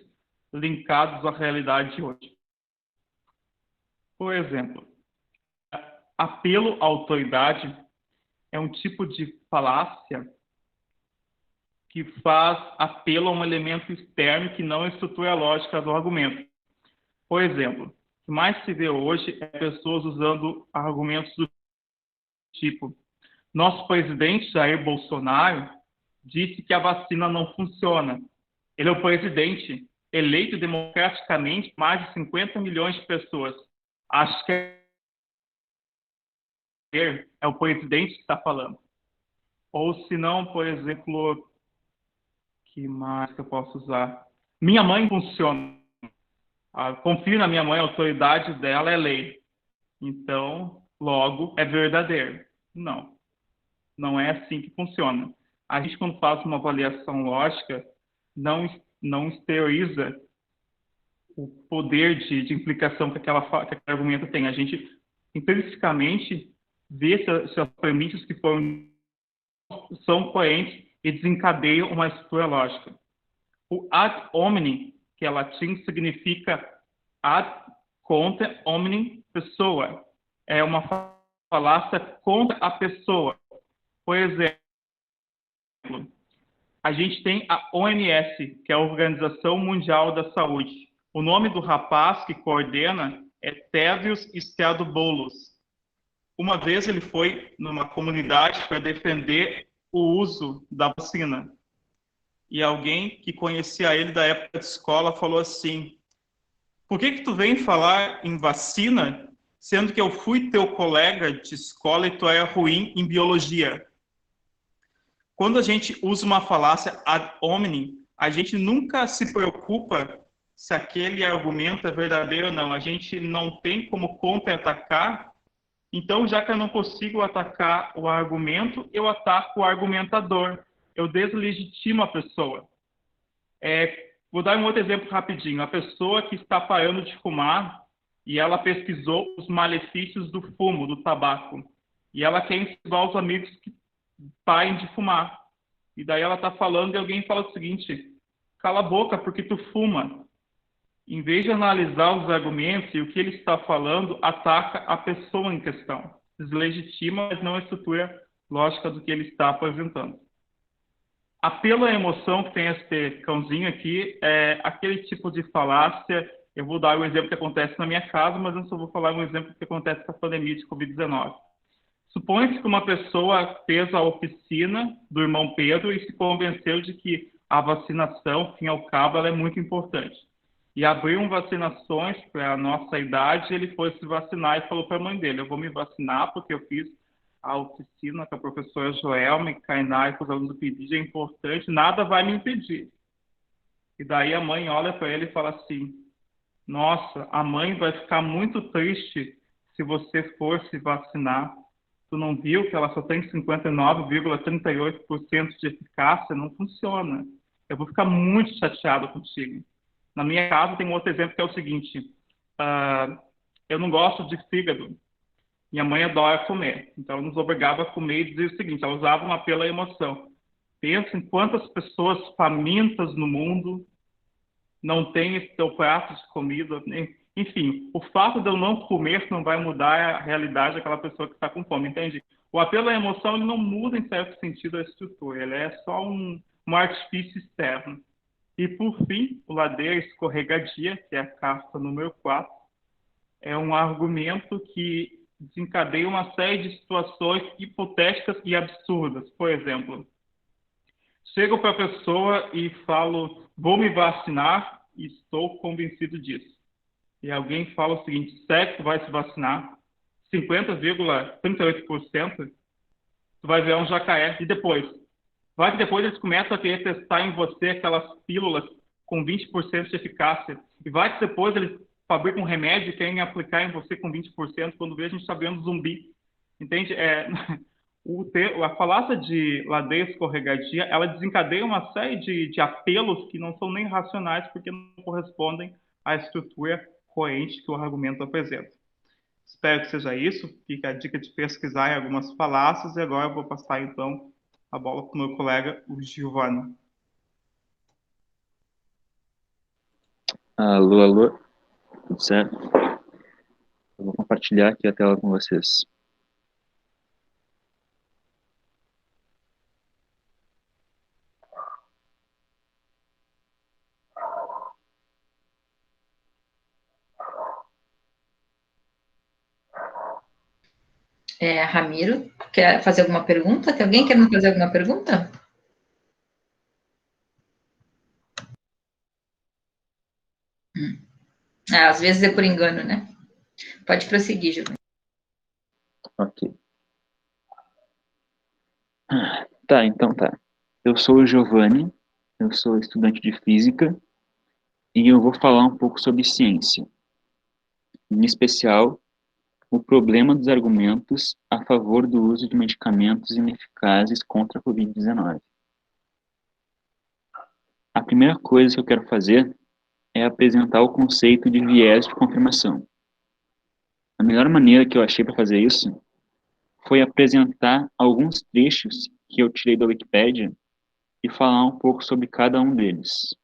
linkados à realidade de hoje. Por exemplo, apelo à autoridade é um tipo de falácia que faz apelo a um elemento externo que não estrutura a lógica do argumento. Por exemplo, o que mais se vê hoje é pessoas usando argumentos do tipo: nosso presidente Jair Bolsonaro disse que a vacina não funciona. Ele é o presidente eleito democraticamente por mais de 50 milhões de pessoas. Acho que é o presidente que está falando. Ou se não, por exemplo, que mais que eu posso usar? Minha mãe funciona. Confio na minha mãe, a autoridade dela é lei. Então, logo, é verdadeiro. Não. Não é assim que funciona. A gente, quando faz uma avaliação lógica, não exterioriza o poder de implicação que aquele argumento tem. A gente, intrinsecamente, vê se as premissas que são coerentes e desencadeiam uma estrutura lógica. O ad hominem, que é latim, significa ad contra hominem, pessoa. É uma falácia contra a pessoa. Por exemplo, a gente tem a OMS, que é a Organização Mundial da Saúde. O nome do rapaz que coordena é Tedros Adhanom. Uma vez ele foi numa comunidade para defender o uso da vacina. E alguém que conhecia ele da época de escola falou assim: por que tu vem falar em vacina, sendo que eu fui teu colega de escola e tu era ruim em biologia? Quando a gente usa uma falácia ad hominem, a gente nunca se preocupa se aquele argumento é verdadeiro ou não. A gente não tem como contra-atacar. Então, já que eu não consigo atacar o argumento, eu ataco o argumentador. Eu deslegitimo a pessoa. Vou dar um outro exemplo rapidinho. A pessoa que está parando de fumar e ela pesquisou os malefícios do fumo, do tabaco. E ela quer incentivar os amigos que parem de fumar. E daí ela está falando e alguém fala o seguinte: cala a boca porque tu fuma. Em vez de analisar os argumentos e o que ele está falando, ataca a pessoa em questão. Deslegitima, mas não estrutura lógica do que ele está apresentando. Apelo à emoção, que tem esse cãozinho aqui, é aquele tipo de falácia. Eu vou dar um exemplo que acontece na minha casa, mas eu só vou falar um exemplo que acontece com a pandemia de Covid-19. Suponha-se que uma pessoa fez a oficina do irmão Pedro e se convenceu de que a vacinação, fim ao cabo, ela é muito importante. E abriram vacinações para a nossa idade, ele foi se vacinar e falou para a mãe dele, eu vou me vacinar porque eu fiz a oficina com a professora Joelma e Kainá e com os alunos do PIBID, é importante, nada vai me impedir. E daí a mãe olha para ele e fala assim, nossa, a mãe vai ficar muito triste se você for se vacinar. Tu não viu que ela só tem 59,38% de eficácia? Não funciona. Eu vou ficar muito chateado contigo. Na minha casa tem um outro exemplo que é o seguinte, eu não gosto de fígado. Minha mãe adora comer, então ela nos obrigava a comer e dizia o seguinte, ela usava um apelo à emoção. Pensa em quantas pessoas famintas no mundo não têm esse teu prato de comida. Enfim, o fato de eu não comer não vai mudar a realidade daquela pessoa que está com fome, entende? O apelo à emoção ele não muda, em certo sentido, a estrutura, ele é só um artifício externo. E, por fim, o ladeira escorregadia, que é a carta número 4, é um argumento que desencadeia uma série de situações hipotéticas e absurdas. Por exemplo, chego para a pessoa e falo, vou me vacinar e estou convencido disso. E alguém fala o seguinte, sério que tu vai se vacinar? 50,38%? Tu vai ver um jacaré. E depois? Vai que depois eles começam a querer testar em você aquelas pílulas com 20% de eficácia. E vai que depois eles fabricam um remédio e querem aplicar em você com 20%, quando vê a gente está vendo zumbi. Entende? A falácia de ladeira escorregadia, ela desencadeia uma série de apelos que não são nem racionais, porque não correspondem à estrutura coerente que o argumento apresenta. Espero que seja isso. Fica a dica de pesquisar em algumas falácias. E agora eu vou passar, então, a bola para o meu colega, o Giovanni. Alô, alô. Tudo certo? Eu vou compartilhar aqui a tela com vocês. Ramiro, quer fazer alguma pergunta? Tem alguém querendo fazer alguma pergunta? Às vezes é por engano, né? Pode prosseguir, Giovanni. Ok. Tá, então tá. Eu sou o Giovanni, eu sou estudante de física e eu vou falar um pouco sobre ciência. Em especial, o problema dos argumentos a favor do uso de medicamentos ineficazes contra a Covid-19. A primeira coisa que eu quero fazer é apresentar o conceito de viés de confirmação. A melhor maneira que eu achei para fazer isso foi apresentar alguns trechos que eu tirei da Wikipédia e falar um pouco sobre cada um deles.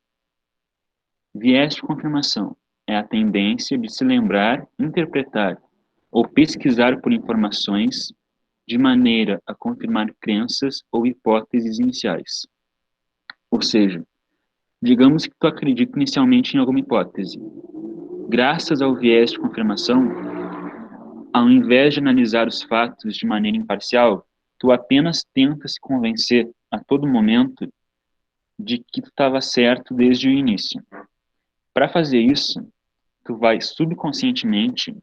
Viés de confirmação é a tendência de se lembrar, interpretar ou pesquisar por informações de maneira a confirmar crenças ou hipóteses iniciais. Ou seja, digamos que tu acredita inicialmente em alguma hipótese. Graças ao viés de confirmação, ao invés de analisar os fatos de maneira imparcial, tu apenas tenta se convencer a todo momento de que tu estava certo desde o início. Para fazer isso, tu vai subconscientemente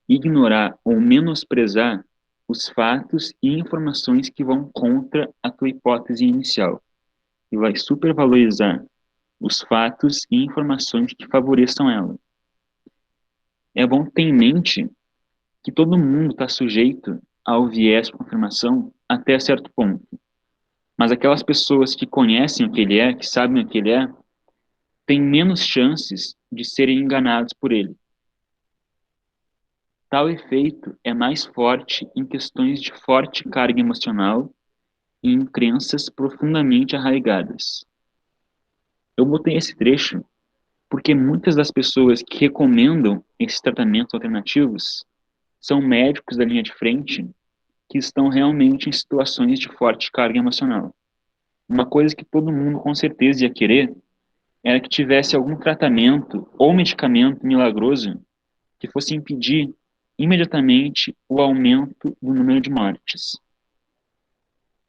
ignorar ou menosprezar os fatos e informações que vão contra a tua hipótese inicial. E vai supervalorizar os fatos e informações que favoreçam ela. É bom ter em mente que todo mundo está sujeito ao viés de confirmação até certo ponto. Mas aquelas pessoas que conhecem o que ele é, que sabem o que ele é, têm menos chances de serem enganados por ele. Tal efeito é mais forte em questões de forte carga emocional e em crenças profundamente arraigadas. Eu botei esse trecho porque muitas das pessoas que recomendam esses tratamentos alternativos são médicos da linha de frente que estão realmente em situações de forte carga emocional. Uma coisa que todo mundo com certeza ia querer era que tivesse algum tratamento ou medicamento milagroso que fosse impedir imediatamente o aumento do número de mortes.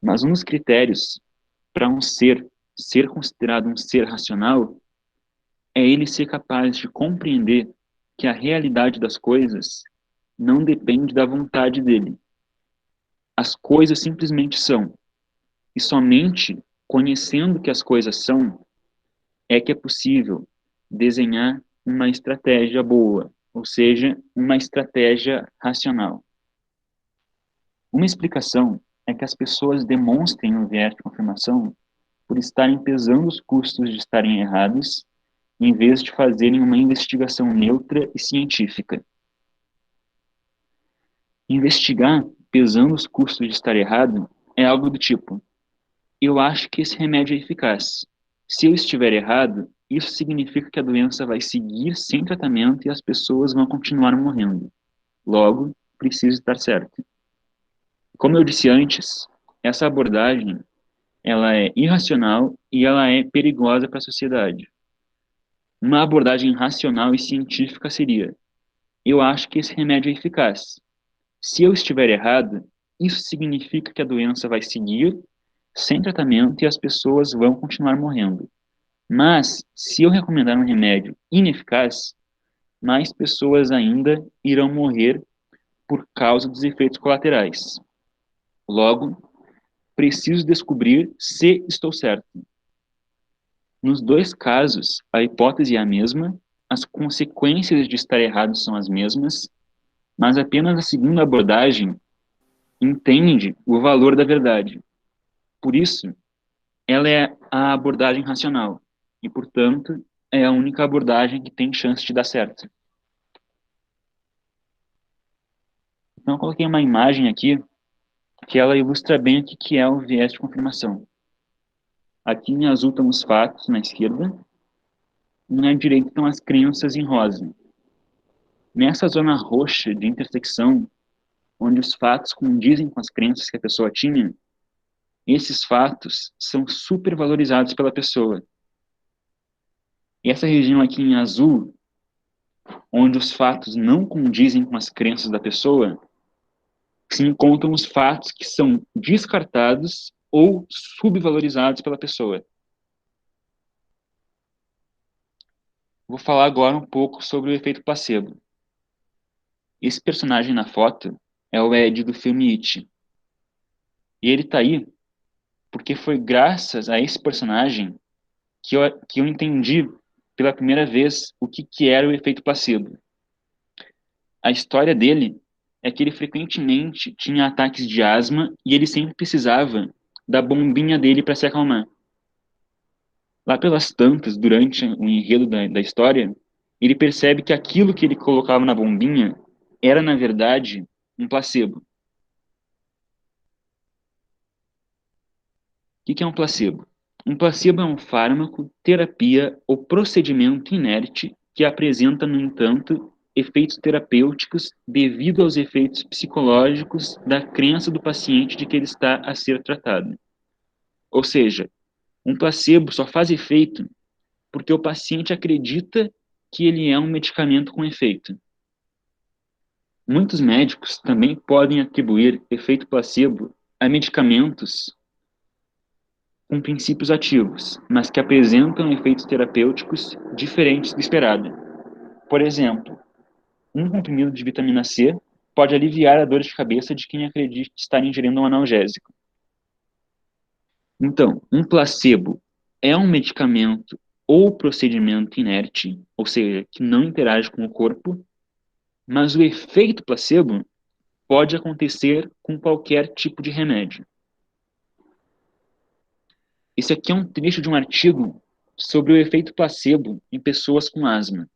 Mas um dos critérios para um ser considerado um ser racional é ele ser capaz de compreender que a realidade das coisas não depende da vontade dele. As coisas simplesmente são. E somente conhecendo que as coisas são, é que é possível desenhar uma estratégia boa, ou seja, uma estratégia racional. Uma explicação é que as pessoas demonstrem o viés de confirmação por estarem pesando os custos de estarem errados, em vez de fazerem uma investigação neutra e científica. Investigar pesando os custos de estar errado é algo do tipo: eu acho que esse remédio é eficaz. Se eu estiver errado, isso significa que a doença vai seguir sem tratamento e as pessoas vão continuar morrendo. Logo, preciso estar certo. Como eu disse antes, essa abordagem ela é irracional e ela é perigosa para a sociedade. Uma abordagem racional e científica seria: eu acho que esse remédio é eficaz. Se eu estiver errado, isso significa que a doença vai seguir sem tratamento e as pessoas vão continuar morrendo. Mas, se eu recomendar um remédio ineficaz, mais pessoas ainda irão morrer por causa dos efeitos colaterais. Logo, preciso descobrir se estou certo. Nos dois casos, a hipótese é a mesma, as consequências de estar errado são as mesmas, mas apenas a segunda abordagem entende o valor da verdade. Por isso, ela é a abordagem racional e, portanto, é a única abordagem que tem chance de dar certo. Então, eu coloquei uma imagem aqui que ela ilustra bem o que é o viés de confirmação. Aqui em azul estão os fatos na esquerda e na direita estão as crenças em rosa. Nessa zona roxa de intersecção, onde os fatos condizem com as crenças que a pessoa tinha, esses fatos são supervalorizados pela pessoa. E essa região aqui em azul, onde os fatos não condizem com as crenças da pessoa, se encontram os fatos que são descartados ou subvalorizados pela pessoa. Vou falar agora um pouco sobre o efeito placebo. Esse personagem na foto é o Ed do filme It. E ele tá aí porque foi graças a esse personagem que eu entendi pela primeira vez o que era o efeito placebo. A história dele é que ele frequentemente tinha ataques de asma e ele sempre precisava da bombinha dele para se acalmar. Lá pelas tantas, durante o enredo da história, ele percebe que aquilo que ele colocava na bombinha era, na verdade, um placebo. O que é um placebo? Um placebo é um fármaco, terapia ou procedimento inerte que apresenta, no entanto, efeitos terapêuticos devido aos efeitos psicológicos da crença do paciente de que ele está a ser tratado. Ou seja, um placebo só faz efeito porque o paciente acredita que ele é um medicamento com efeito. Muitos médicos também podem atribuir efeito placebo a medicamentos com princípios ativos, mas que apresentam efeitos terapêuticos diferentes do esperado. Por exemplo, um comprimido de vitamina C pode aliviar a dor de cabeça de quem acredita estar ingerindo um analgésico. Então, um placebo é um medicamento ou procedimento inerte, ou seja, que não interage com o corpo, mas o efeito placebo pode acontecer com qualquer tipo de remédio. Esse aqui é um trecho de um artigo sobre o efeito placebo em pessoas com asma.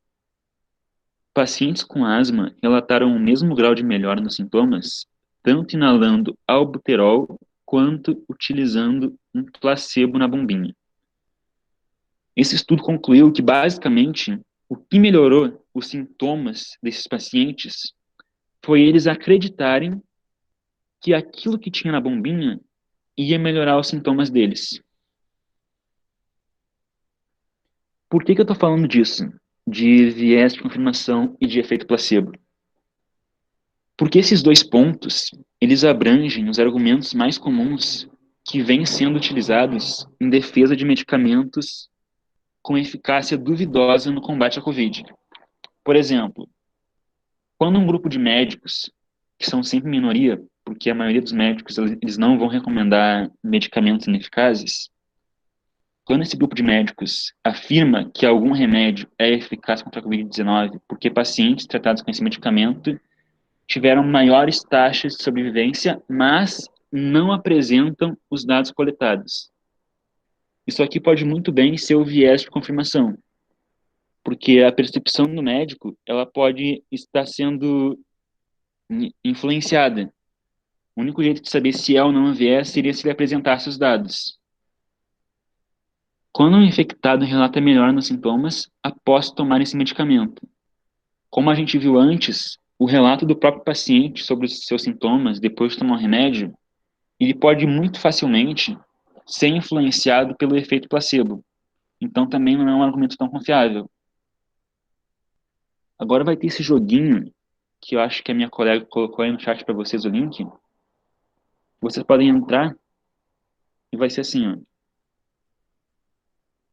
Pacientes com asma relataram o mesmo grau de melhora nos sintomas, tanto inalando albuterol quanto utilizando um placebo na bombinha. Esse estudo concluiu que, basicamente, o que melhorou os sintomas desses pacientes foi eles acreditarem que aquilo que tinha na bombinha ia melhorar os sintomas deles. Por que eu estou falando disso? De viés de confirmação e de efeito placebo. Porque esses dois pontos, eles abrangem os argumentos mais comuns que vêm sendo utilizados em defesa de medicamentos com eficácia duvidosa no combate à Covid. Por exemplo, quando um grupo de médicos, que são sempre minoria, porque a maioria dos médicos eles não vão recomendar medicamentos ineficazes, quando esse grupo de médicos afirma que algum remédio é eficaz contra a Covid-19 porque pacientes tratados com esse medicamento tiveram maiores taxas de sobrevivência, mas não apresentam os dados coletados. Isso aqui pode muito bem ser o viés de confirmação, porque a percepção do médico ela pode estar sendo influenciada. O único jeito de saber se é ou não um viés seria se ele apresentasse os dados. Quando um infectado relata melhora nos sintomas após tomar esse medicamento. Como a gente viu antes, o relato do próprio paciente sobre os seus sintomas depois de tomar o remédio, ele pode muito facilmente ser influenciado pelo efeito placebo. Então também não é um argumento tão confiável. Agora vai ter esse joguinho, que eu acho que a minha colega colocou aí no chat para vocês o link. Vocês podem entrar e vai ser assim, ó.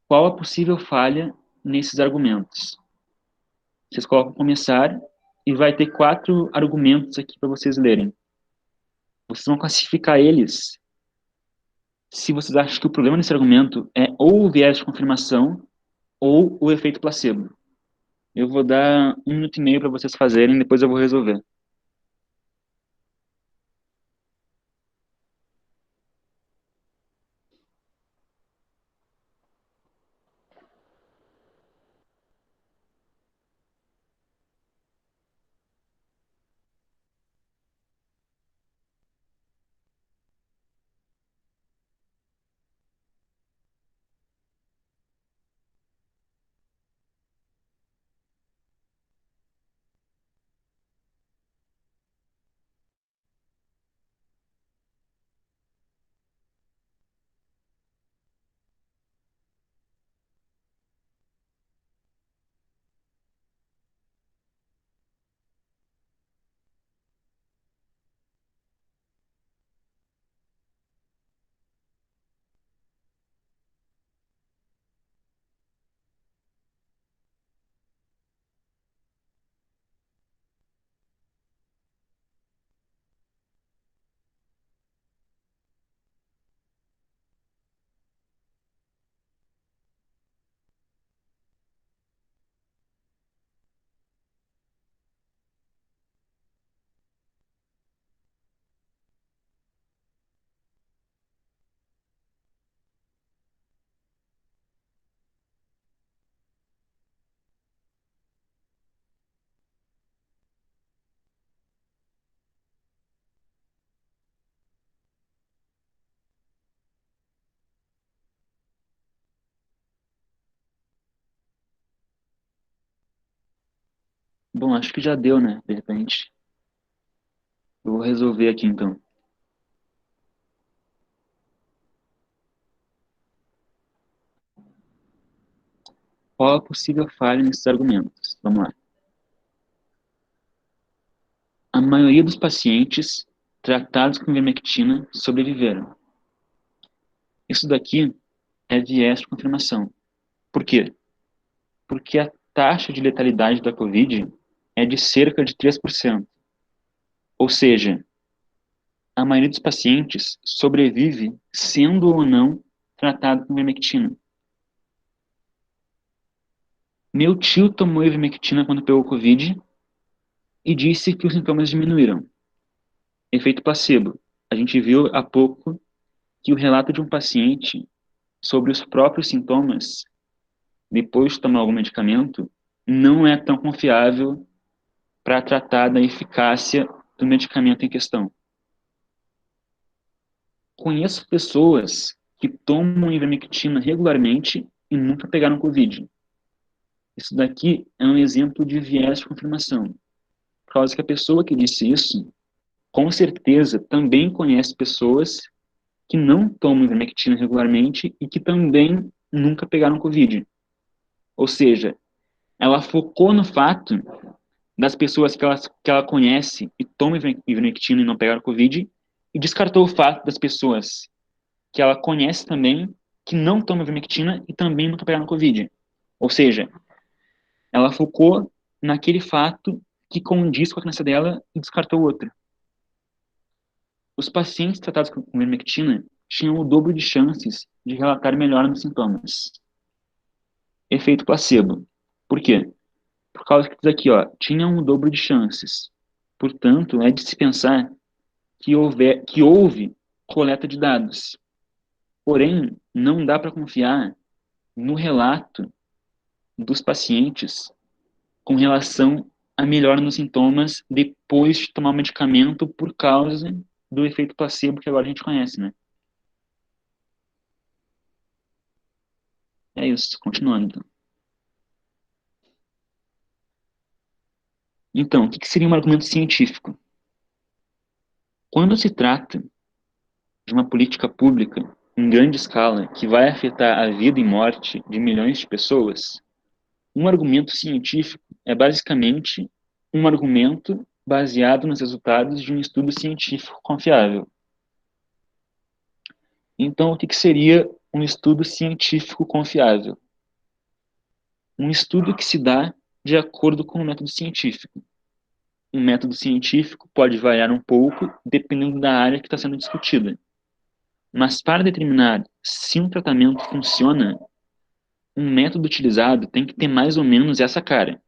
Qual a possível falha nesses argumentos? Vocês colocam começar e vai ter 4 argumentos aqui para vocês lerem. Vocês vão classificar eles se vocês acham que o problema desse argumento é ou o viés de confirmação ou o efeito placebo. Eu vou dar 1 minuto e meio para vocês fazerem, depois eu vou resolver. Bom, acho que já deu, né? De repente. Eu vou resolver aqui, então. Qual a possível falha nesses argumentos? Vamos lá. A maioria dos pacientes tratados com ivermectina sobreviveram. Isso daqui é viés de confirmação. Por quê? Porque a taxa de letalidade da Covid é de cerca de 3%. Ou seja, a maioria dos pacientes sobrevive sendo ou não tratado com ivermectina. Meu tio tomou ivermectina quando pegou Covid e disse que os sintomas diminuíram. Efeito placebo. A gente viu há pouco que o relato de um paciente sobre os próprios sintomas depois de tomar algum medicamento não é tão confiável para tratar da eficácia do medicamento em questão. Conheço pessoas que tomam ivermectina regularmente e nunca pegaram Covid. Isso daqui é um exemplo de viés de confirmação. Por causa que a pessoa que disse isso com certeza também conhece pessoas que não tomam ivermectina regularmente e que também nunca pegaram Covid. Ou seja, ela focou no fato das pessoas que ela conhece e tomam ivermectina e não pegaram Covid, e descartou o fato das pessoas que ela conhece também que não tomam ivermectina e também nunca pegaram Covid. Ou seja, ela focou naquele fato que condiz com a crença dela e descartou o outro. Os pacientes tratados com ivermectina tinham o dobro de chances de relatar melhora nos sintomas. Efeito placebo. Por quê? Por causa que diz aqui, ó, tinham o dobro de chances. Portanto, é de se pensar que houve coleta de dados. Porém, não dá para confiar no relato dos pacientes com relação a melhora nos sintomas depois de tomar o medicamento por causa do efeito placebo que agora a gente conhece, né? É isso, continuando. Então, o que seria um argumento científico? Quando se trata de uma política pública em grande escala que vai afetar a vida e morte de milhões de pessoas, um argumento científico é basicamente um argumento baseado nos resultados de um estudo científico confiável. Então, o que seria um estudo científico confiável? Um estudo que se dá de acordo com o método científico. Um método científico pode variar um pouco dependendo da área que está sendo discutida. Mas para determinar se um tratamento funciona, um método utilizado tem que ter mais ou menos essa cara.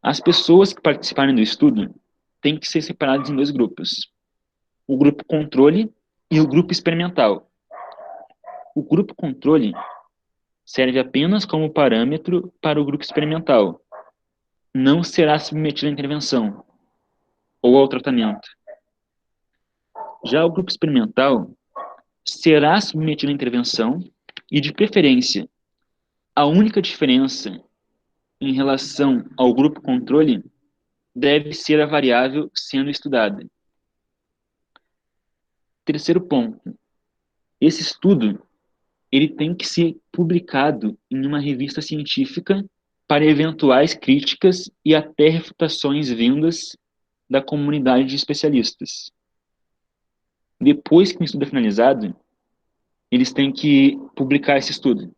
As pessoas que participarem do estudo têm que ser separadas em 2 grupos. O grupo controle e o grupo experimental. O grupo controle serve apenas como parâmetro para o grupo experimental. Não será submetido à intervenção ou ao tratamento. Já o grupo experimental será submetido à intervenção e, de preferência, a única diferença em relação ao grupo controle deve ser a variável sendo estudada. Terceiro ponto. Esse estudo ele tem que ser publicado em uma revista científica para eventuais críticas e até refutações vindas da comunidade de especialistas. Depois que o estudo é finalizado, eles têm que publicar esse estudo.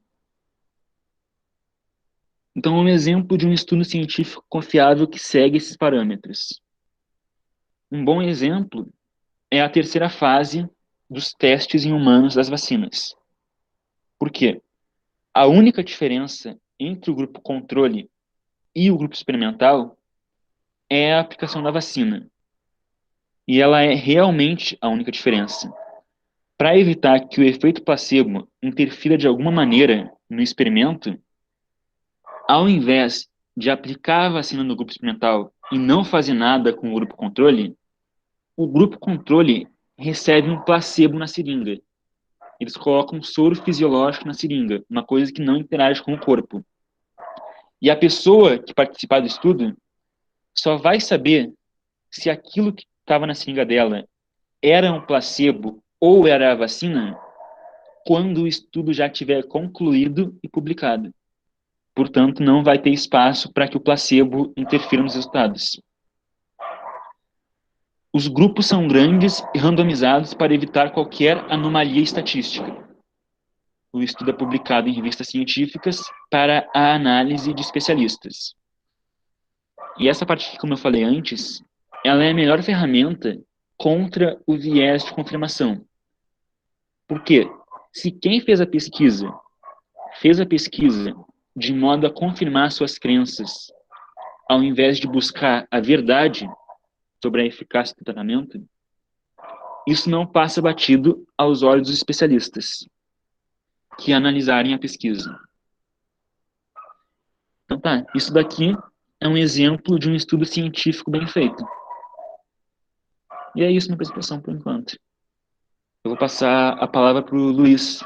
Então, um exemplo de um estudo científico confiável que segue esses parâmetros. Um bom exemplo é a terceira fase dos testes em humanos das vacinas. Por quê? A única diferença entre o grupo controle e o grupo experimental é a aplicação da vacina. E ela é realmente a única diferença. Para evitar que o efeito placebo interfira de alguma maneira no experimento, ao invés de aplicar a vacina no grupo experimental e não fazer nada com o grupo controle recebe um placebo na seringa. Eles colocam um soro fisiológico na seringa, uma coisa que não interage com o corpo. E a pessoa que participar do estudo só vai saber se aquilo que estava na seringa dela era um placebo ou era a vacina quando o estudo já tiver concluído e publicado. Portanto, não vai ter espaço para que o placebo interfira nos resultados. Os grupos são grandes e randomizados para evitar qualquer anomalia estatística. O estudo é publicado em revistas científicas para a análise de especialistas. E essa parte aqui, como eu falei antes, ela é a melhor ferramenta contra o viés de confirmação. Por quê? Se quem fez a pesquisa de modo a confirmar suas crenças, ao invés de buscar a verdade sobre a eficácia do tratamento, isso não passa batido aos olhos dos especialistas que analisarem a pesquisa. Então tá, isso daqui é um exemplo de um estudo científico bem feito. E é isso na apresentação por enquanto. Eu vou passar a palavra para o Luiz,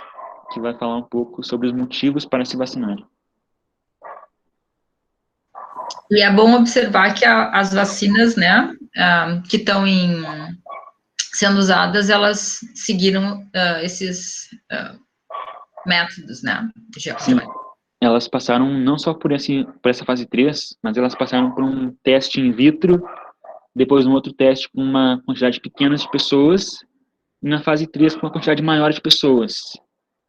que vai falar um pouco sobre os motivos para se vacinar. E é bom observar que as vacinas, né, que estão sendo usadas, elas seguiram esses métodos, né? Sim, elas passaram não só por essa fase 3, mas elas passaram por um teste in vitro, depois um outro teste com uma quantidade pequena de pessoas, e na fase 3 com uma quantidade maior de pessoas.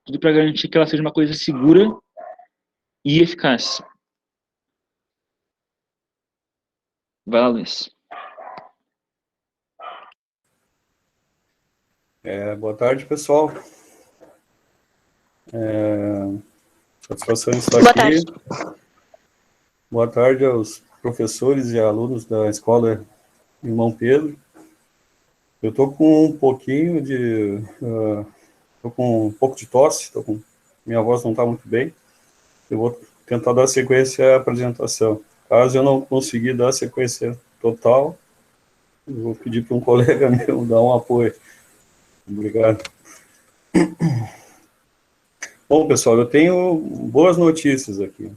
Tudo para garantir que ela seja uma coisa segura e eficaz. Vai lá, Luiz. Boa tarde, pessoal. Satisfação em estar aqui. Boa tarde aos professores e alunos da Escola Irmão Pedro. Eu estou com um pouquinho de... Estou com um pouco de tosse, minha voz não está muito bem. Eu vou tentar dar sequência à apresentação. Caso eu não conseguir dar sequência total, eu vou pedir para um colega meu dar um apoio. Obrigado. Bom, pessoal, eu tenho boas notícias aqui.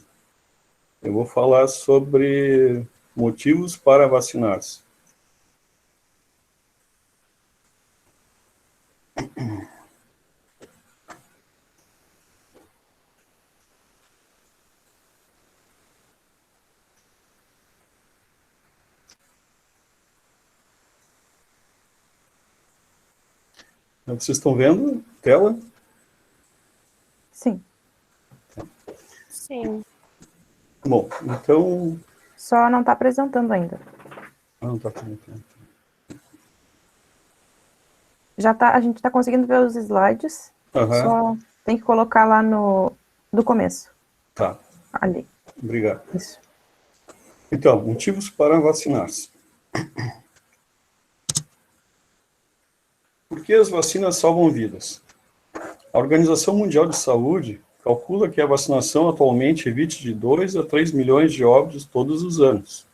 Eu vou falar sobre motivos para vacinar-se. Vocês estão vendo a tela? Sim. Sim. Bom, então... Só não está apresentando ainda. Não está apresentando. Já tá, a gente está conseguindo ver os slides. Só tem que colocar lá do começo. Tá. Ali. Obrigado. Isso. Então, motivos para vacinar-se. Por que as vacinas salvam vidas? A Organização Mundial de Saúde calcula que a vacinação atualmente evite de 2 a 3 milhões de óbitos todos os anos.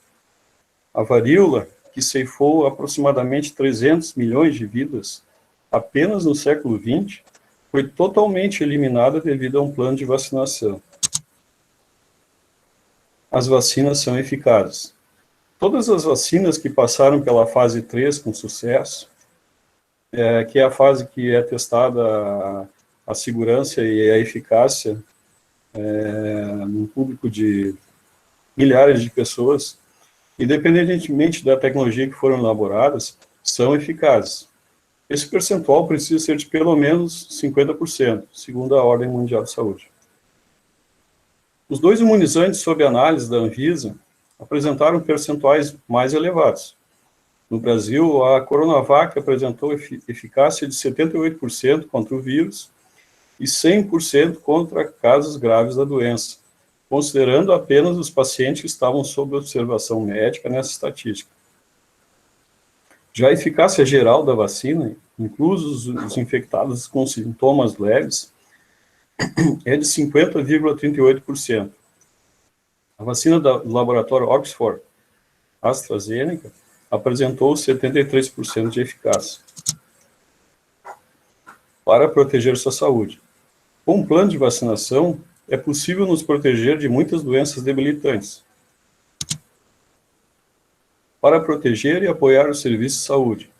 A varíola, que ceifou aproximadamente 300 milhões de vidas apenas no século XX, foi totalmente eliminada devido a um plano de vacinação. As vacinas são eficazes. Todas as vacinas que passaram pela fase 3 com sucesso, que é a fase que é testada a segurança e a eficácia num público de milhares de pessoas, independentemente da tecnologia que foram elaboradas, são eficazes. Esse percentual precisa ser de pelo menos 50%, segundo a Ordem Mundial de Saúde. Os dois imunizantes sob análise da Anvisa apresentaram percentuais mais elevados. No Brasil, a Coronavac apresentou eficácia de 78% contra o vírus e 100% contra casos graves da doença, considerando apenas os pacientes que estavam sob observação médica nessa estatística. Já a eficácia geral da vacina, inclusos os infectados com sintomas leves, é de 50,38%. A vacina do laboratório Oxford AstraZeneca apresentou 73% de eficácia. Para proteger sua saúde. Com um plano de vacinação, é possível nos proteger de muitas doenças debilitantes. Para proteger e apoiar o serviço de saúde.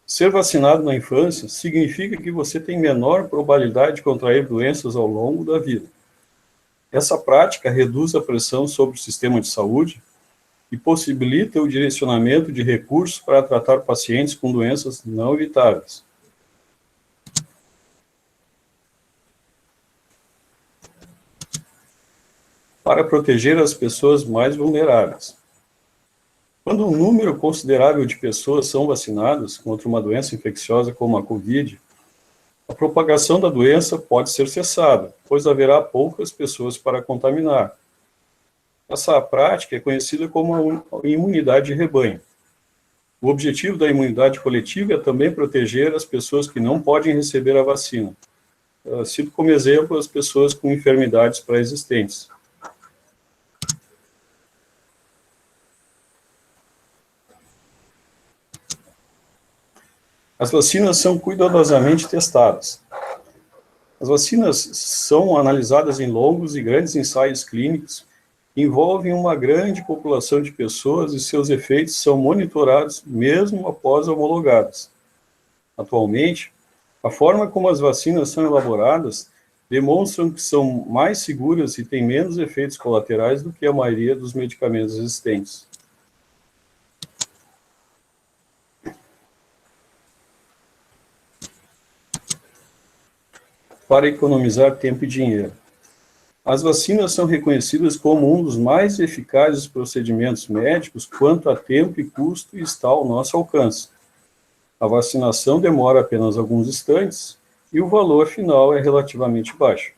Ser vacinado na infância significa que você tem menor probabilidade de contrair doenças ao longo da vida. Essa prática reduz a pressão sobre o sistema de saúde e possibilita o direcionamento de recursos para tratar pacientes com doenças não evitáveis. Para proteger as pessoas mais vulneráveis. Quando um número considerável de pessoas são vacinadas contra uma doença infecciosa como a Covid, a propagação da doença pode ser cessada, pois haverá poucas pessoas para contaminar. Essa prática é conhecida como a imunidade de rebanho. O objetivo da imunidade coletiva é também proteger as pessoas que não podem receber a vacina. Cito como exemplo as pessoas com enfermidades pré-existentes. As vacinas são cuidadosamente testadas. As vacinas são analisadas em longos e grandes ensaios clínicos envolvem uma grande população de pessoas e seus efeitos são monitorados mesmo após homologadas. Atualmente, a forma como as vacinas são elaboradas demonstram que são mais seguras e têm menos efeitos colaterais do que a maioria dos medicamentos existentes. Para economizar tempo e dinheiro. As vacinas são reconhecidas como um dos mais eficazes procedimentos médicos quanto a tempo e custo está ao nosso alcance. A vacinação demora apenas alguns instantes e o valor final é relativamente baixo.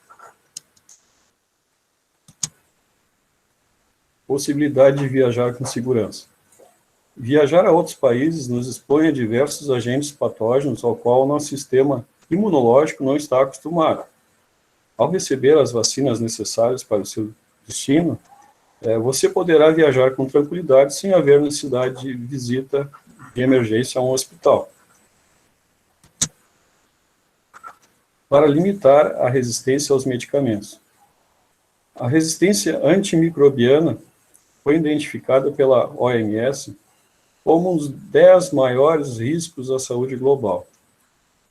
Possibilidade de viajar com segurança. Viajar a outros países nos expõe a diversos agentes patógenos ao qual o nosso sistema imunológico não está acostumado. Ao receber as vacinas necessárias para o seu destino, você poderá viajar com tranquilidade sem haver necessidade de visita de emergência a um hospital. Para limitar a resistência aos medicamentos. A resistência antimicrobiana foi identificada pela OMS como um dos 10 maiores riscos à saúde global.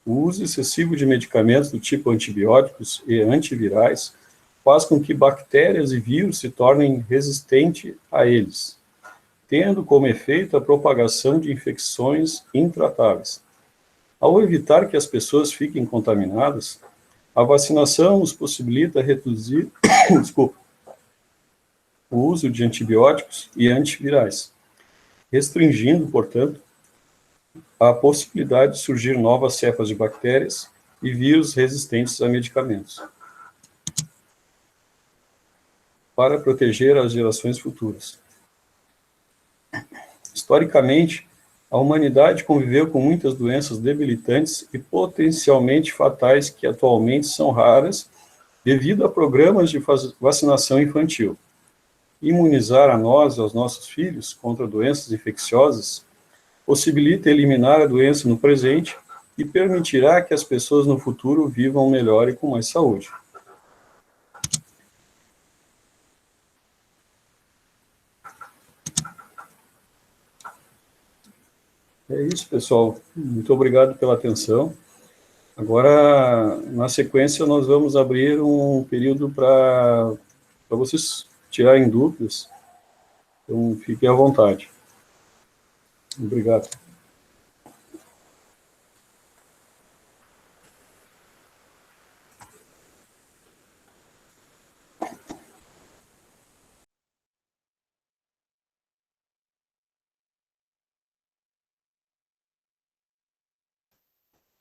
O uso excessivo de medicamentos do tipo antibióticos e antivirais faz com que bactérias e vírus se tornem resistentes a eles, tendo como efeito a propagação de infecções intratáveis. Ao evitar que as pessoas fiquem contaminadas, a vacinação nos possibilita reduzir o uso de antibióticos e antivirais, restringindo, portanto, a possibilidade de surgir novas cepas de bactérias e vírus resistentes a medicamentos, para proteger as gerações futuras. Historicamente, a humanidade conviveu com muitas doenças debilitantes e potencialmente fatais que atualmente são raras devido a programas de vacinação infantil. Imunizar a nós e aos nossos filhos contra doenças infecciosas possibilita eliminar a doença no presente e permitirá que as pessoas no futuro vivam melhor e com mais saúde. É isso, pessoal. Muito obrigado pela atenção. Agora, na sequência, nós vamos abrir um período para vocês tirarem dúvidas. Então, fiquem à vontade. Obrigado.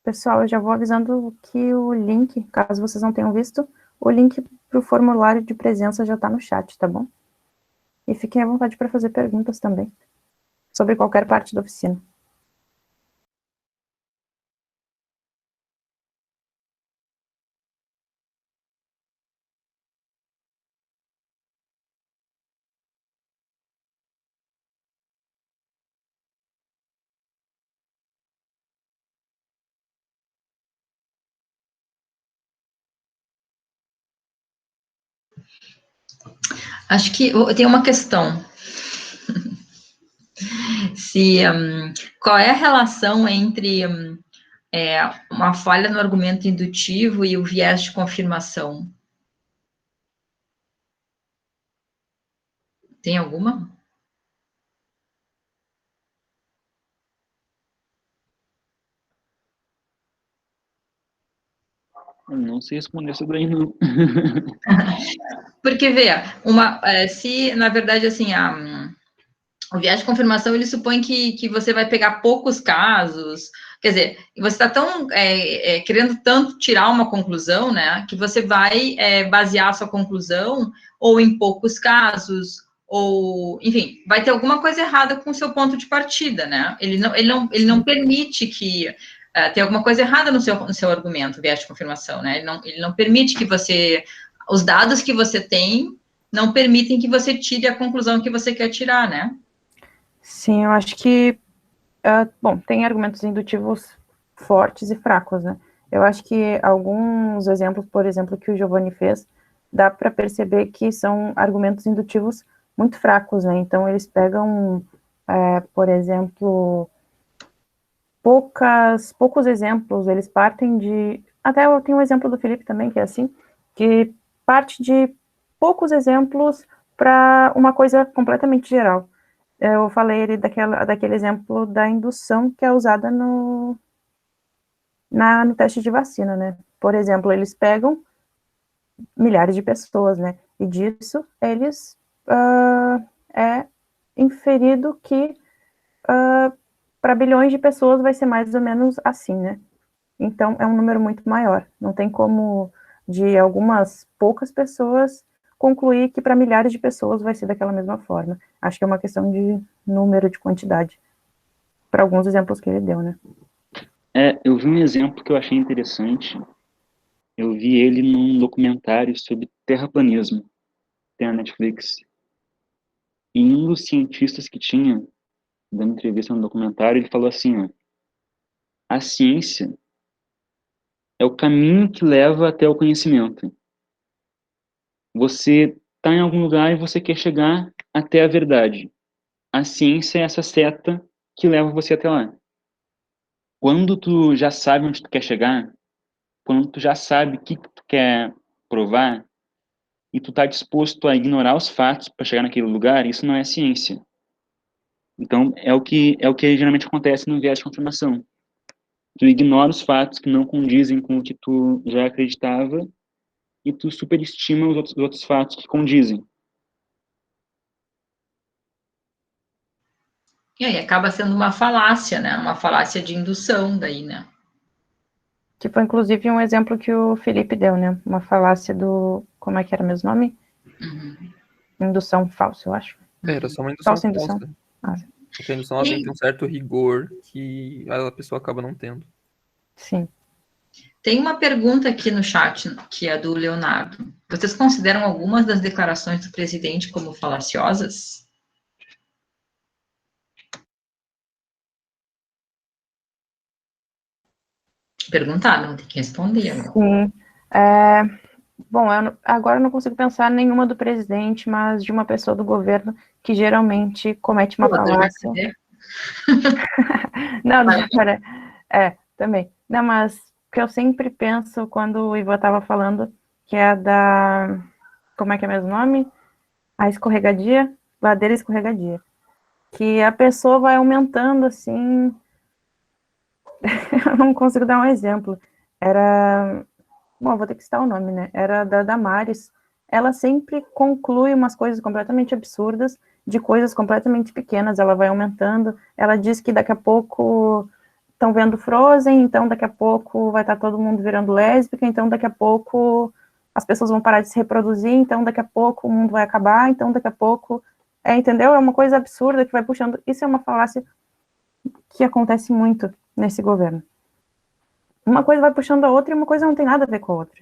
Pessoal, eu já vou avisando que o link, caso vocês não tenham visto, o link para o formulário de presença já está no chat, tá bom? E fiquem à vontade para fazer perguntas também, sobre qualquer parte da oficina. Acho que tem uma questão. Qual é a relação entre uma falha no argumento indutivo e o viés de confirmação? Tem alguma? Eu não sei responder isso daí, não. Porque, vê, se, na verdade, assim, o viés de confirmação, ele supõe que você vai pegar poucos casos, quer dizer, você está tão querendo tanto tirar uma conclusão, né, que você vai basear a sua conclusão ou em poucos casos, ou, enfim, vai ter alguma coisa errada com o seu ponto de partida, né, ele não permite que tem alguma coisa errada no seu argumento, viés de confirmação, né, ele não permite que os dados que você tem não permitem que você tire a conclusão que você quer tirar, né? Sim, eu acho que, bom, tem argumentos indutivos fortes e fracos, né? Eu acho que alguns exemplos, por exemplo, que o Giovanni fez, dá para perceber que são argumentos indutivos muito fracos, né? Então, eles pegam, por exemplo, poucos exemplos, eles partem de... Até eu tenho um exemplo do Felipe também, que é assim, que parte de poucos exemplos para uma coisa completamente geral. Eu falei ele daquele exemplo da indução que é usada no teste de vacina, né? Por exemplo, eles pegam milhares de pessoas, né? E disso, eles é inferido que para bilhões de pessoas vai ser mais ou menos assim, né? Então, é um número muito maior. Não tem como, de algumas poucas pessoas, concluir que para milhares de pessoas vai ser daquela mesma forma. Acho que é uma questão de número, de quantidade. Para alguns exemplos que ele deu, né? Eu vi um exemplo que eu achei interessante. Eu vi ele num documentário sobre terraplanismo, tem na Netflix. E um dos cientistas que tinha, dando entrevista no documentário, ele falou assim, ó, a ciência é o caminho que leva até o conhecimento. Você está em algum lugar e você quer chegar até a verdade. A ciência é essa seta que leva você até lá. Quando tu já sabe onde tu quer chegar, quando tu já sabe o que tu quer provar, e tu tá disposto a ignorar os fatos para chegar naquele lugar, isso não é ciência. Então, é o que geralmente acontece no viés de confirmação. Tu ignora os fatos que não condizem com o que tu já acreditava e tu superestima os outros fatos que condizem. E aí acaba sendo uma falácia, né? Uma falácia de indução daí, né? Tipo, inclusive, um exemplo que o Felipe deu, né? Uma falácia do... Como é que era o mesmo nome? Indução falsa, eu acho. Era só uma indução Falsa indução. falsa. Porque a indução ela tem que ter um certo rigor que a pessoa acaba não tendo. Sim. Tem uma pergunta aqui no chat, que é do Leonardo. Vocês consideram algumas das declarações do presidente como falaciosas? Perguntaram, tem que responder. Né? Sim. Bom, agora eu não consigo pensar nenhuma do presidente, mas de uma pessoa do governo que geralmente comete uma falácia. Não, também. Não, mas que eu sempre penso quando o Ivan estava falando, que é da... Como é que é mesmo nome? A escorregadia, ladeira escorregadia. Que a pessoa vai aumentando, assim... eu não consigo dar um exemplo. Bom, vou ter que citar o nome, né? Era da Damares. Ela sempre conclui umas coisas completamente absurdas de coisas completamente pequenas. Ela vai aumentando. Ela diz que daqui a pouco estão vendo Frozen, então daqui a pouco vai estar todo mundo virando lésbica, então daqui a pouco as pessoas vão parar de se reproduzir, então daqui a pouco o mundo vai acabar, então daqui a pouco... entendeu? É uma coisa absurda que vai puxando. Isso é uma falácia que acontece muito nesse governo. Uma coisa vai puxando a outra e uma coisa não tem nada a ver com a outra.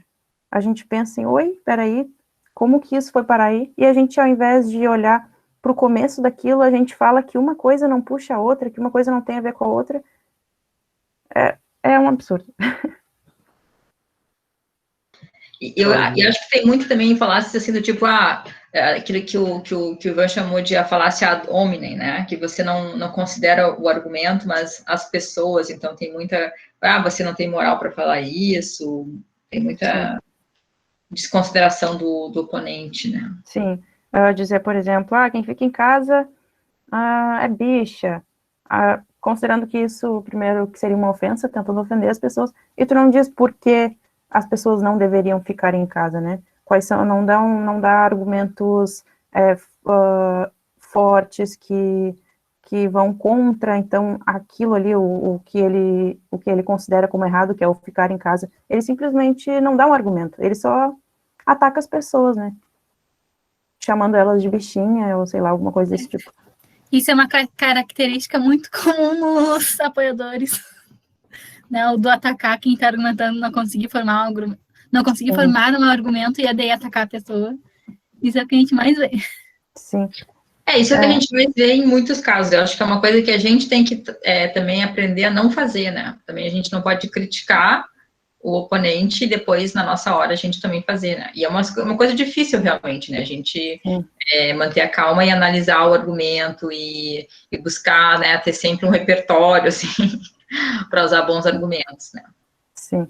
A gente pensa em, oi, peraí, como que isso foi parar aí? E a gente, ao invés de olhar para o começo daquilo, a gente fala que uma coisa não puxa a outra, que uma coisa não tem a ver com a outra. É um absurdo. Eu acho que tem muito também falácias assim do tipo, aquilo que o Ivan chamou de a falácia ad hominem, né? Que você não considera o argumento, mas as pessoas, então tem muita, você não tem moral para falar isso, tem muita desconsideração do oponente, né? Sim, dizer, por exemplo, quem fica em casa é bicha, considerando que isso, primeiro, que seria uma ofensa, tentando ofender as pessoas, e tu não diz por que as pessoas não deveriam ficar em casa, né? Quais são, não dá argumentos fortes que vão contra, então, aquilo ali, o que ele considera como errado, que é o ficar em casa. Ele simplesmente não dá um argumento, ele só ataca as pessoas, né? Chamando elas de bichinha, ou sei lá, alguma coisa desse tipo. Isso é uma característica muito comum nos apoiadores, né? O do atacar quem está argumentando, não conseguir formar um argumento e daí atacar a pessoa. Isso é o que a gente mais vê. Sim. Isso é o que a gente vai ver em muitos casos. Eu acho que é uma coisa que a gente tem que também aprender a não fazer, né? Também a gente não pode criticar o oponente, e depois, na nossa hora, a gente também fazer, né? E é uma coisa difícil, realmente, né? A gente manter a calma e analisar o argumento e buscar, né, ter sempre um repertório, assim, para usar bons argumentos, né? Sim.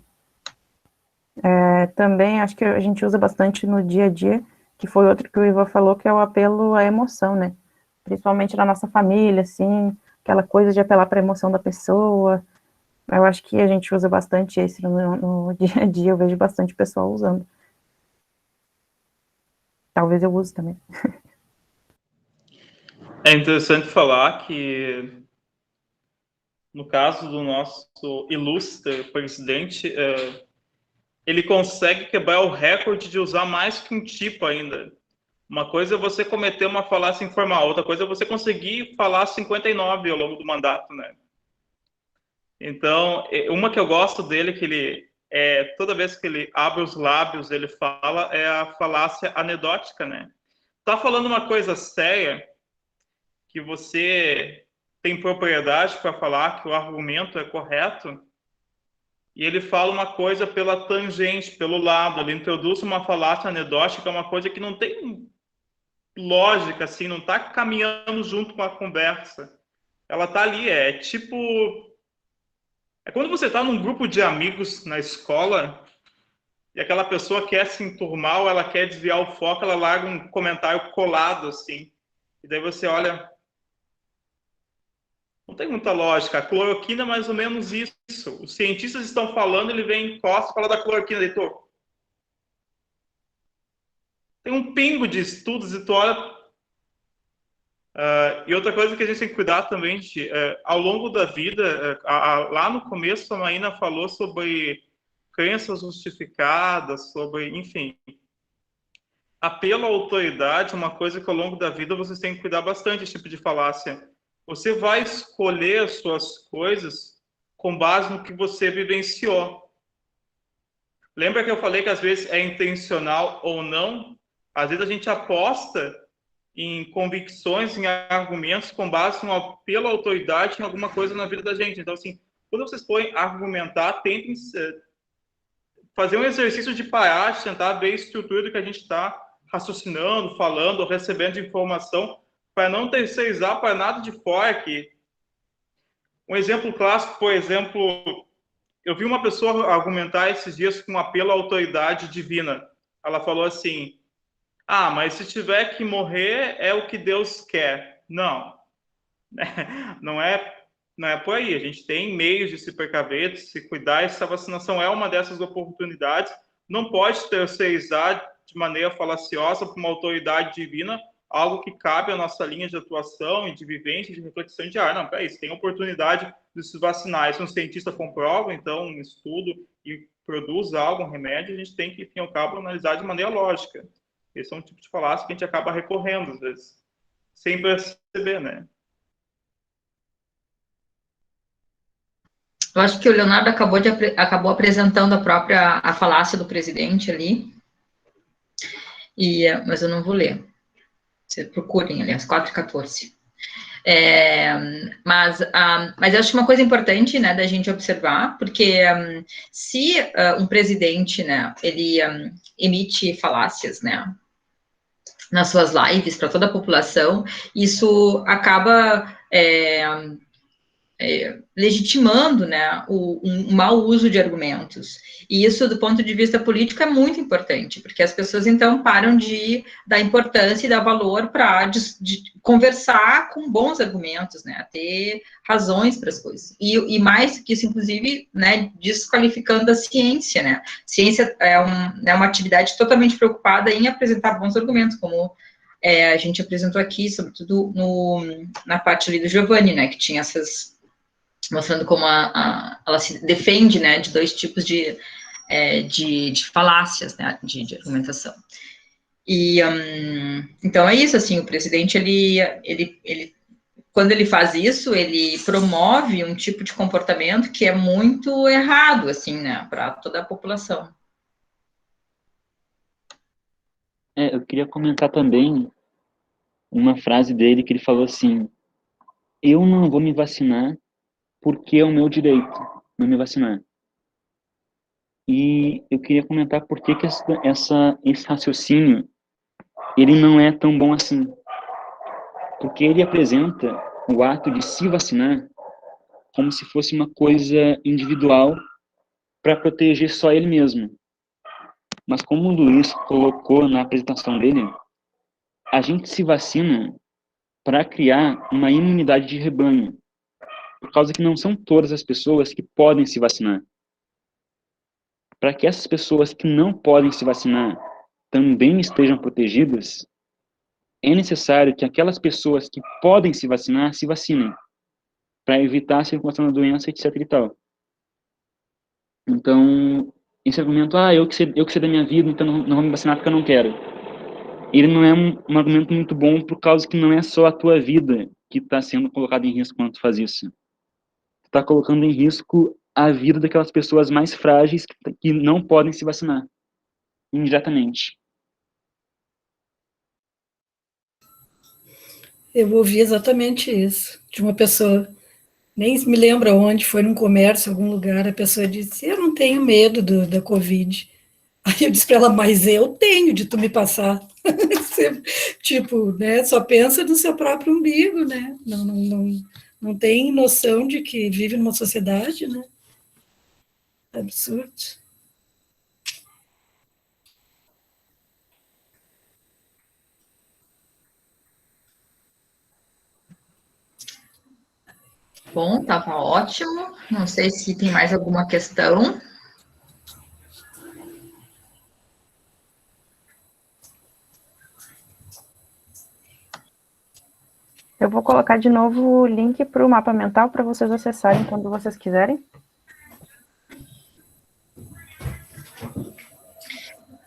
Também acho que a gente usa bastante no dia a dia, que foi outro que o Ivan falou, que é o apelo à emoção, né? Principalmente na nossa família, assim, aquela coisa de apelar para a emoção da pessoa. Eu acho que a gente usa bastante esse no dia a dia, eu vejo bastante pessoal usando. Talvez eu use também. É interessante falar que, no caso do nosso ilustre presidente, ele consegue quebrar o recorde de usar mais que um tipo ainda. Uma coisa é você cometer uma falácia informal, outra coisa é você conseguir falar 59 ao longo do mandato, né? Então, uma que eu gosto dele, que ele, toda vez que ele abre os lábios, ele fala, é a falácia anedótica, né? Tá falando uma coisa séria, que você tem propriedade para falar que o argumento é correto, e ele fala uma coisa pela tangente, pelo lado, ele introduz uma falácia anedótica, uma coisa que não tem lógica, assim, não está caminhando junto com a conversa. Ela está ali, tipo... É quando você está num grupo de amigos na escola e aquela pessoa quer se enturmar ou ela quer desviar o foco, ela larga um comentário colado, assim. E daí você olha... Não tem muita lógica. A cloroquina é mais ou menos isso. Os cientistas estão falando, ele vem em costa e fala da cloroquina. Leitor, tem um pingo de estudos e tu olha... e outra coisa que a gente tem que cuidar também, ao longo da vida, lá no começo a Maína falou sobre crenças justificadas, sobre, enfim, apelo à autoridade, uma coisa que ao longo da vida vocês têm que cuidar bastante, esse tipo de falácia. Você vai escolher as suas coisas com base no que você vivenciou. Lembra que eu falei que às vezes é intencional ou não? Às vezes a gente aposta em convicções, em argumentos com base no apelo à autoridade em alguma coisa na vida da gente. Então, assim, quando vocês forem argumentar, tentem fazer um exercício de parar, de tentar ver a estrutura do que a gente está raciocinando, falando, ou recebendo de informação, para não terceirizar para nada de fora aqui. Um exemplo clássico, por exemplo, eu vi uma pessoa argumentar esses dias com um apelo à autoridade divina. Ela falou assim: mas se tiver que morrer, é o que Deus quer. Não. Não é por aí. A gente tem meios de se precaver, de se cuidar. Essa vacinação é uma dessas oportunidades. Não pode terceirizar de maneira falaciosa para uma autoridade divina algo que cabe à nossa linha de atuação e de vivência, de reflexão diária. Não, peraí, se tem oportunidade de se vacinar, se um cientista comprova, então, um estudo e produz algo, um remédio, a gente tem que, enfim, ao cabo, analisar de maneira lógica. Esse é um tipo de falácia que a gente acaba recorrendo, às vezes, sem perceber, né? Eu acho que o Leonardo acabou apresentando a falácia do presidente ali, mas eu não vou ler. Vocês procurem ali, às 4h14. Mas eu acho uma coisa importante, né, da gente observar, porque se um presidente, né, ele emite falácias, né, nas suas lives para toda a população, isso acaba legitimando, né, um mau uso de argumentos. E isso, do ponto de vista político, é muito importante, porque as pessoas, então, param de dar importância e dar valor para conversar com bons argumentos, né, ter razões para as coisas. E mais que isso, inclusive, né, desqualificando a ciência, né. Ciência é uma atividade totalmente preocupada em apresentar bons argumentos, como a gente apresentou aqui, sobretudo na parte ali do Giovanni, né, que tinha mostrando como ela se defende, né, de dois tipos de falácias, né, de argumentação. E, então, é isso, assim, o presidente, ele, quando ele faz isso, ele promove um tipo de comportamento que é muito errado, assim, né, para toda a população. Eu queria comentar também uma frase dele que ele falou assim: eu não vou me vacinar porque é o meu direito não me vacinar. E eu queria comentar por que esse raciocínio, ele não é tão bom assim. Porque ele apresenta o ato de se vacinar como se fosse uma coisa individual para proteger só ele mesmo. Mas como o Luiz colocou na apresentação dele, a gente se vacina para criar uma imunidade de rebanho, por causa que não são todas as pessoas que podem se vacinar. Para que essas pessoas que não podem se vacinar também estejam protegidas, é necessário que aquelas pessoas que podem se vacinar, se vacinem, para evitar a circulação da doença, etc. e tal. Então, esse argumento, eu que sei da minha vida, então não vou me vacinar porque eu não quero. Ele não é um argumento muito bom por causa que não é só a tua vida que está sendo colocada em risco quando tu faz isso. Tu está colocando em risco a vida daquelas pessoas mais frágeis que não podem se vacinar, indiretamente. Eu ouvi exatamente isso, de uma pessoa, nem me lembro onde, foi num comércio, em algum lugar, a pessoa disse, eu não tenho medo da Covid. Aí eu disse para ela, mas eu tenho de tu me passar. Tipo, né, só pensa no seu próprio umbigo, né, não tem noção de que vive numa sociedade, né, absurdo. Bom, estava ótimo. Não sei se tem mais alguma questão. Eu vou colocar de novo o link para o mapa mental para vocês acessarem quando vocês quiserem.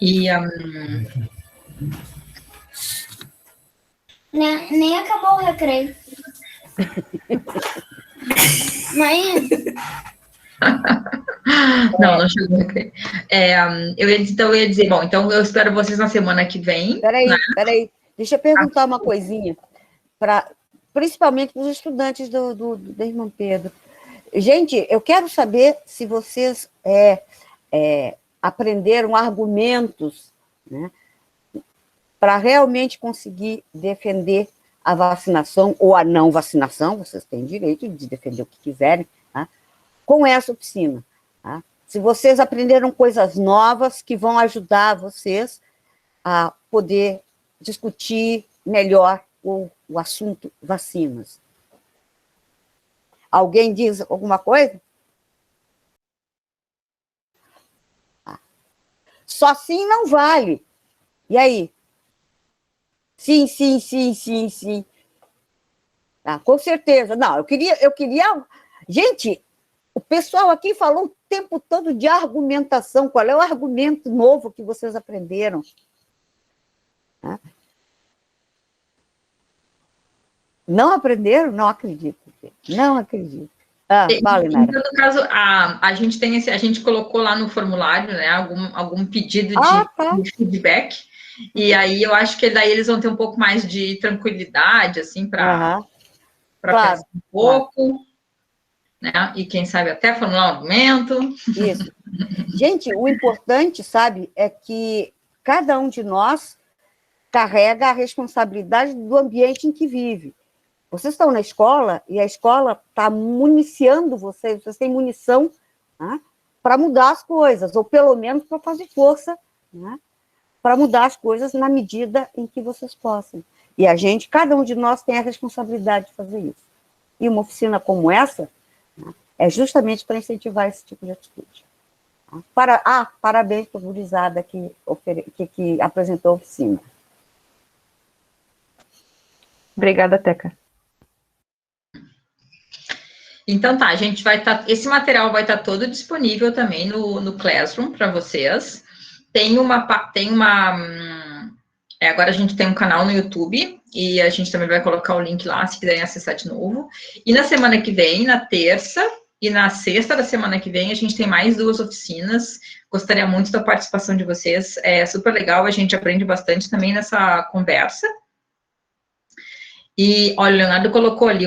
E nem acabou o recreio. Mãe, não chegou a recreio. Eu ia dizer, bom, então eu espero vocês na semana que vem. Peraí, deixa eu perguntar uma coisinha, principalmente para os estudantes do Irmão Pedro. Gente, eu quero saber se vocês aprenderam argumentos, né, para realmente conseguir defender a vacinação ou a não vacinação, vocês têm direito de defender o que quiserem, tá, com essa oficina. Tá? Se vocês aprenderam coisas novas que vão ajudar vocês a poder discutir melhor o assunto vacinas. Alguém diz alguma coisa? Só sim não vale. E aí? Sim. Com certeza. Não, eu queria... Gente, o pessoal aqui falou o tempo todo de argumentação. Qual é o argumento novo que vocês aprenderam? Não aprenderam? Não acredito. Não acredito. Fala, Nara. Então, no caso, a gente colocou lá no formulário, né, algum pedido de feedback, e aí eu acho que daí eles vão ter um pouco mais de tranquilidade, assim, para pensar um pouco, né, e quem sabe até formular um argumento. Isso. Gente, o importante, sabe, é que cada um de nós carrega a responsabilidade do ambiente em que vive. Vocês estão na escola e a escola está municiando vocês têm munição, né, para mudar as coisas, ou pelo menos para fazer força, né, para mudar as coisas na medida em que vocês possam. E cada um de nós tem a responsabilidade de fazer isso. E uma oficina como essa, né, é justamente para incentivar esse tipo de atitude. Parabéns para a gurizada que apresentou a oficina. Obrigada, Teca. Então tá, a gente esse material vai estar todo disponível também no Classroom para vocês. Agora a gente tem um canal no YouTube e a gente também vai colocar o link lá, se quiserem acessar de novo. E na semana que vem, na terça e na sexta da semana que vem, a gente tem mais 2 oficinas. Gostaria muito da participação de vocês. É super legal, a gente aprende bastante também nessa conversa. E, olha, o Leonardo colocou ali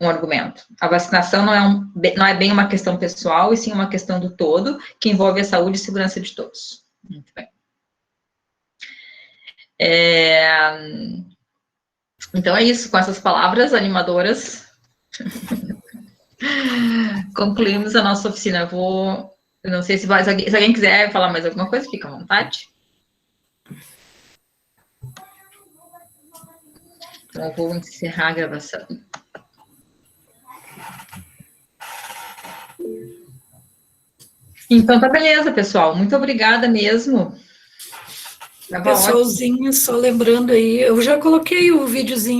um argumento. A vacinação não é bem uma questão pessoal, e sim uma questão do todo, que envolve a saúde e segurança de todos. Muito bem. Então é isso, com essas palavras animadoras, concluímos a nossa oficina. Eu não sei se alguém quiser falar mais alguma coisa, fica à vontade. Então, eu vou encerrar a gravação. Então, tá beleza, pessoal. Muito obrigada mesmo. Pessoalzinho, só lembrando aí, eu já coloquei o videozinho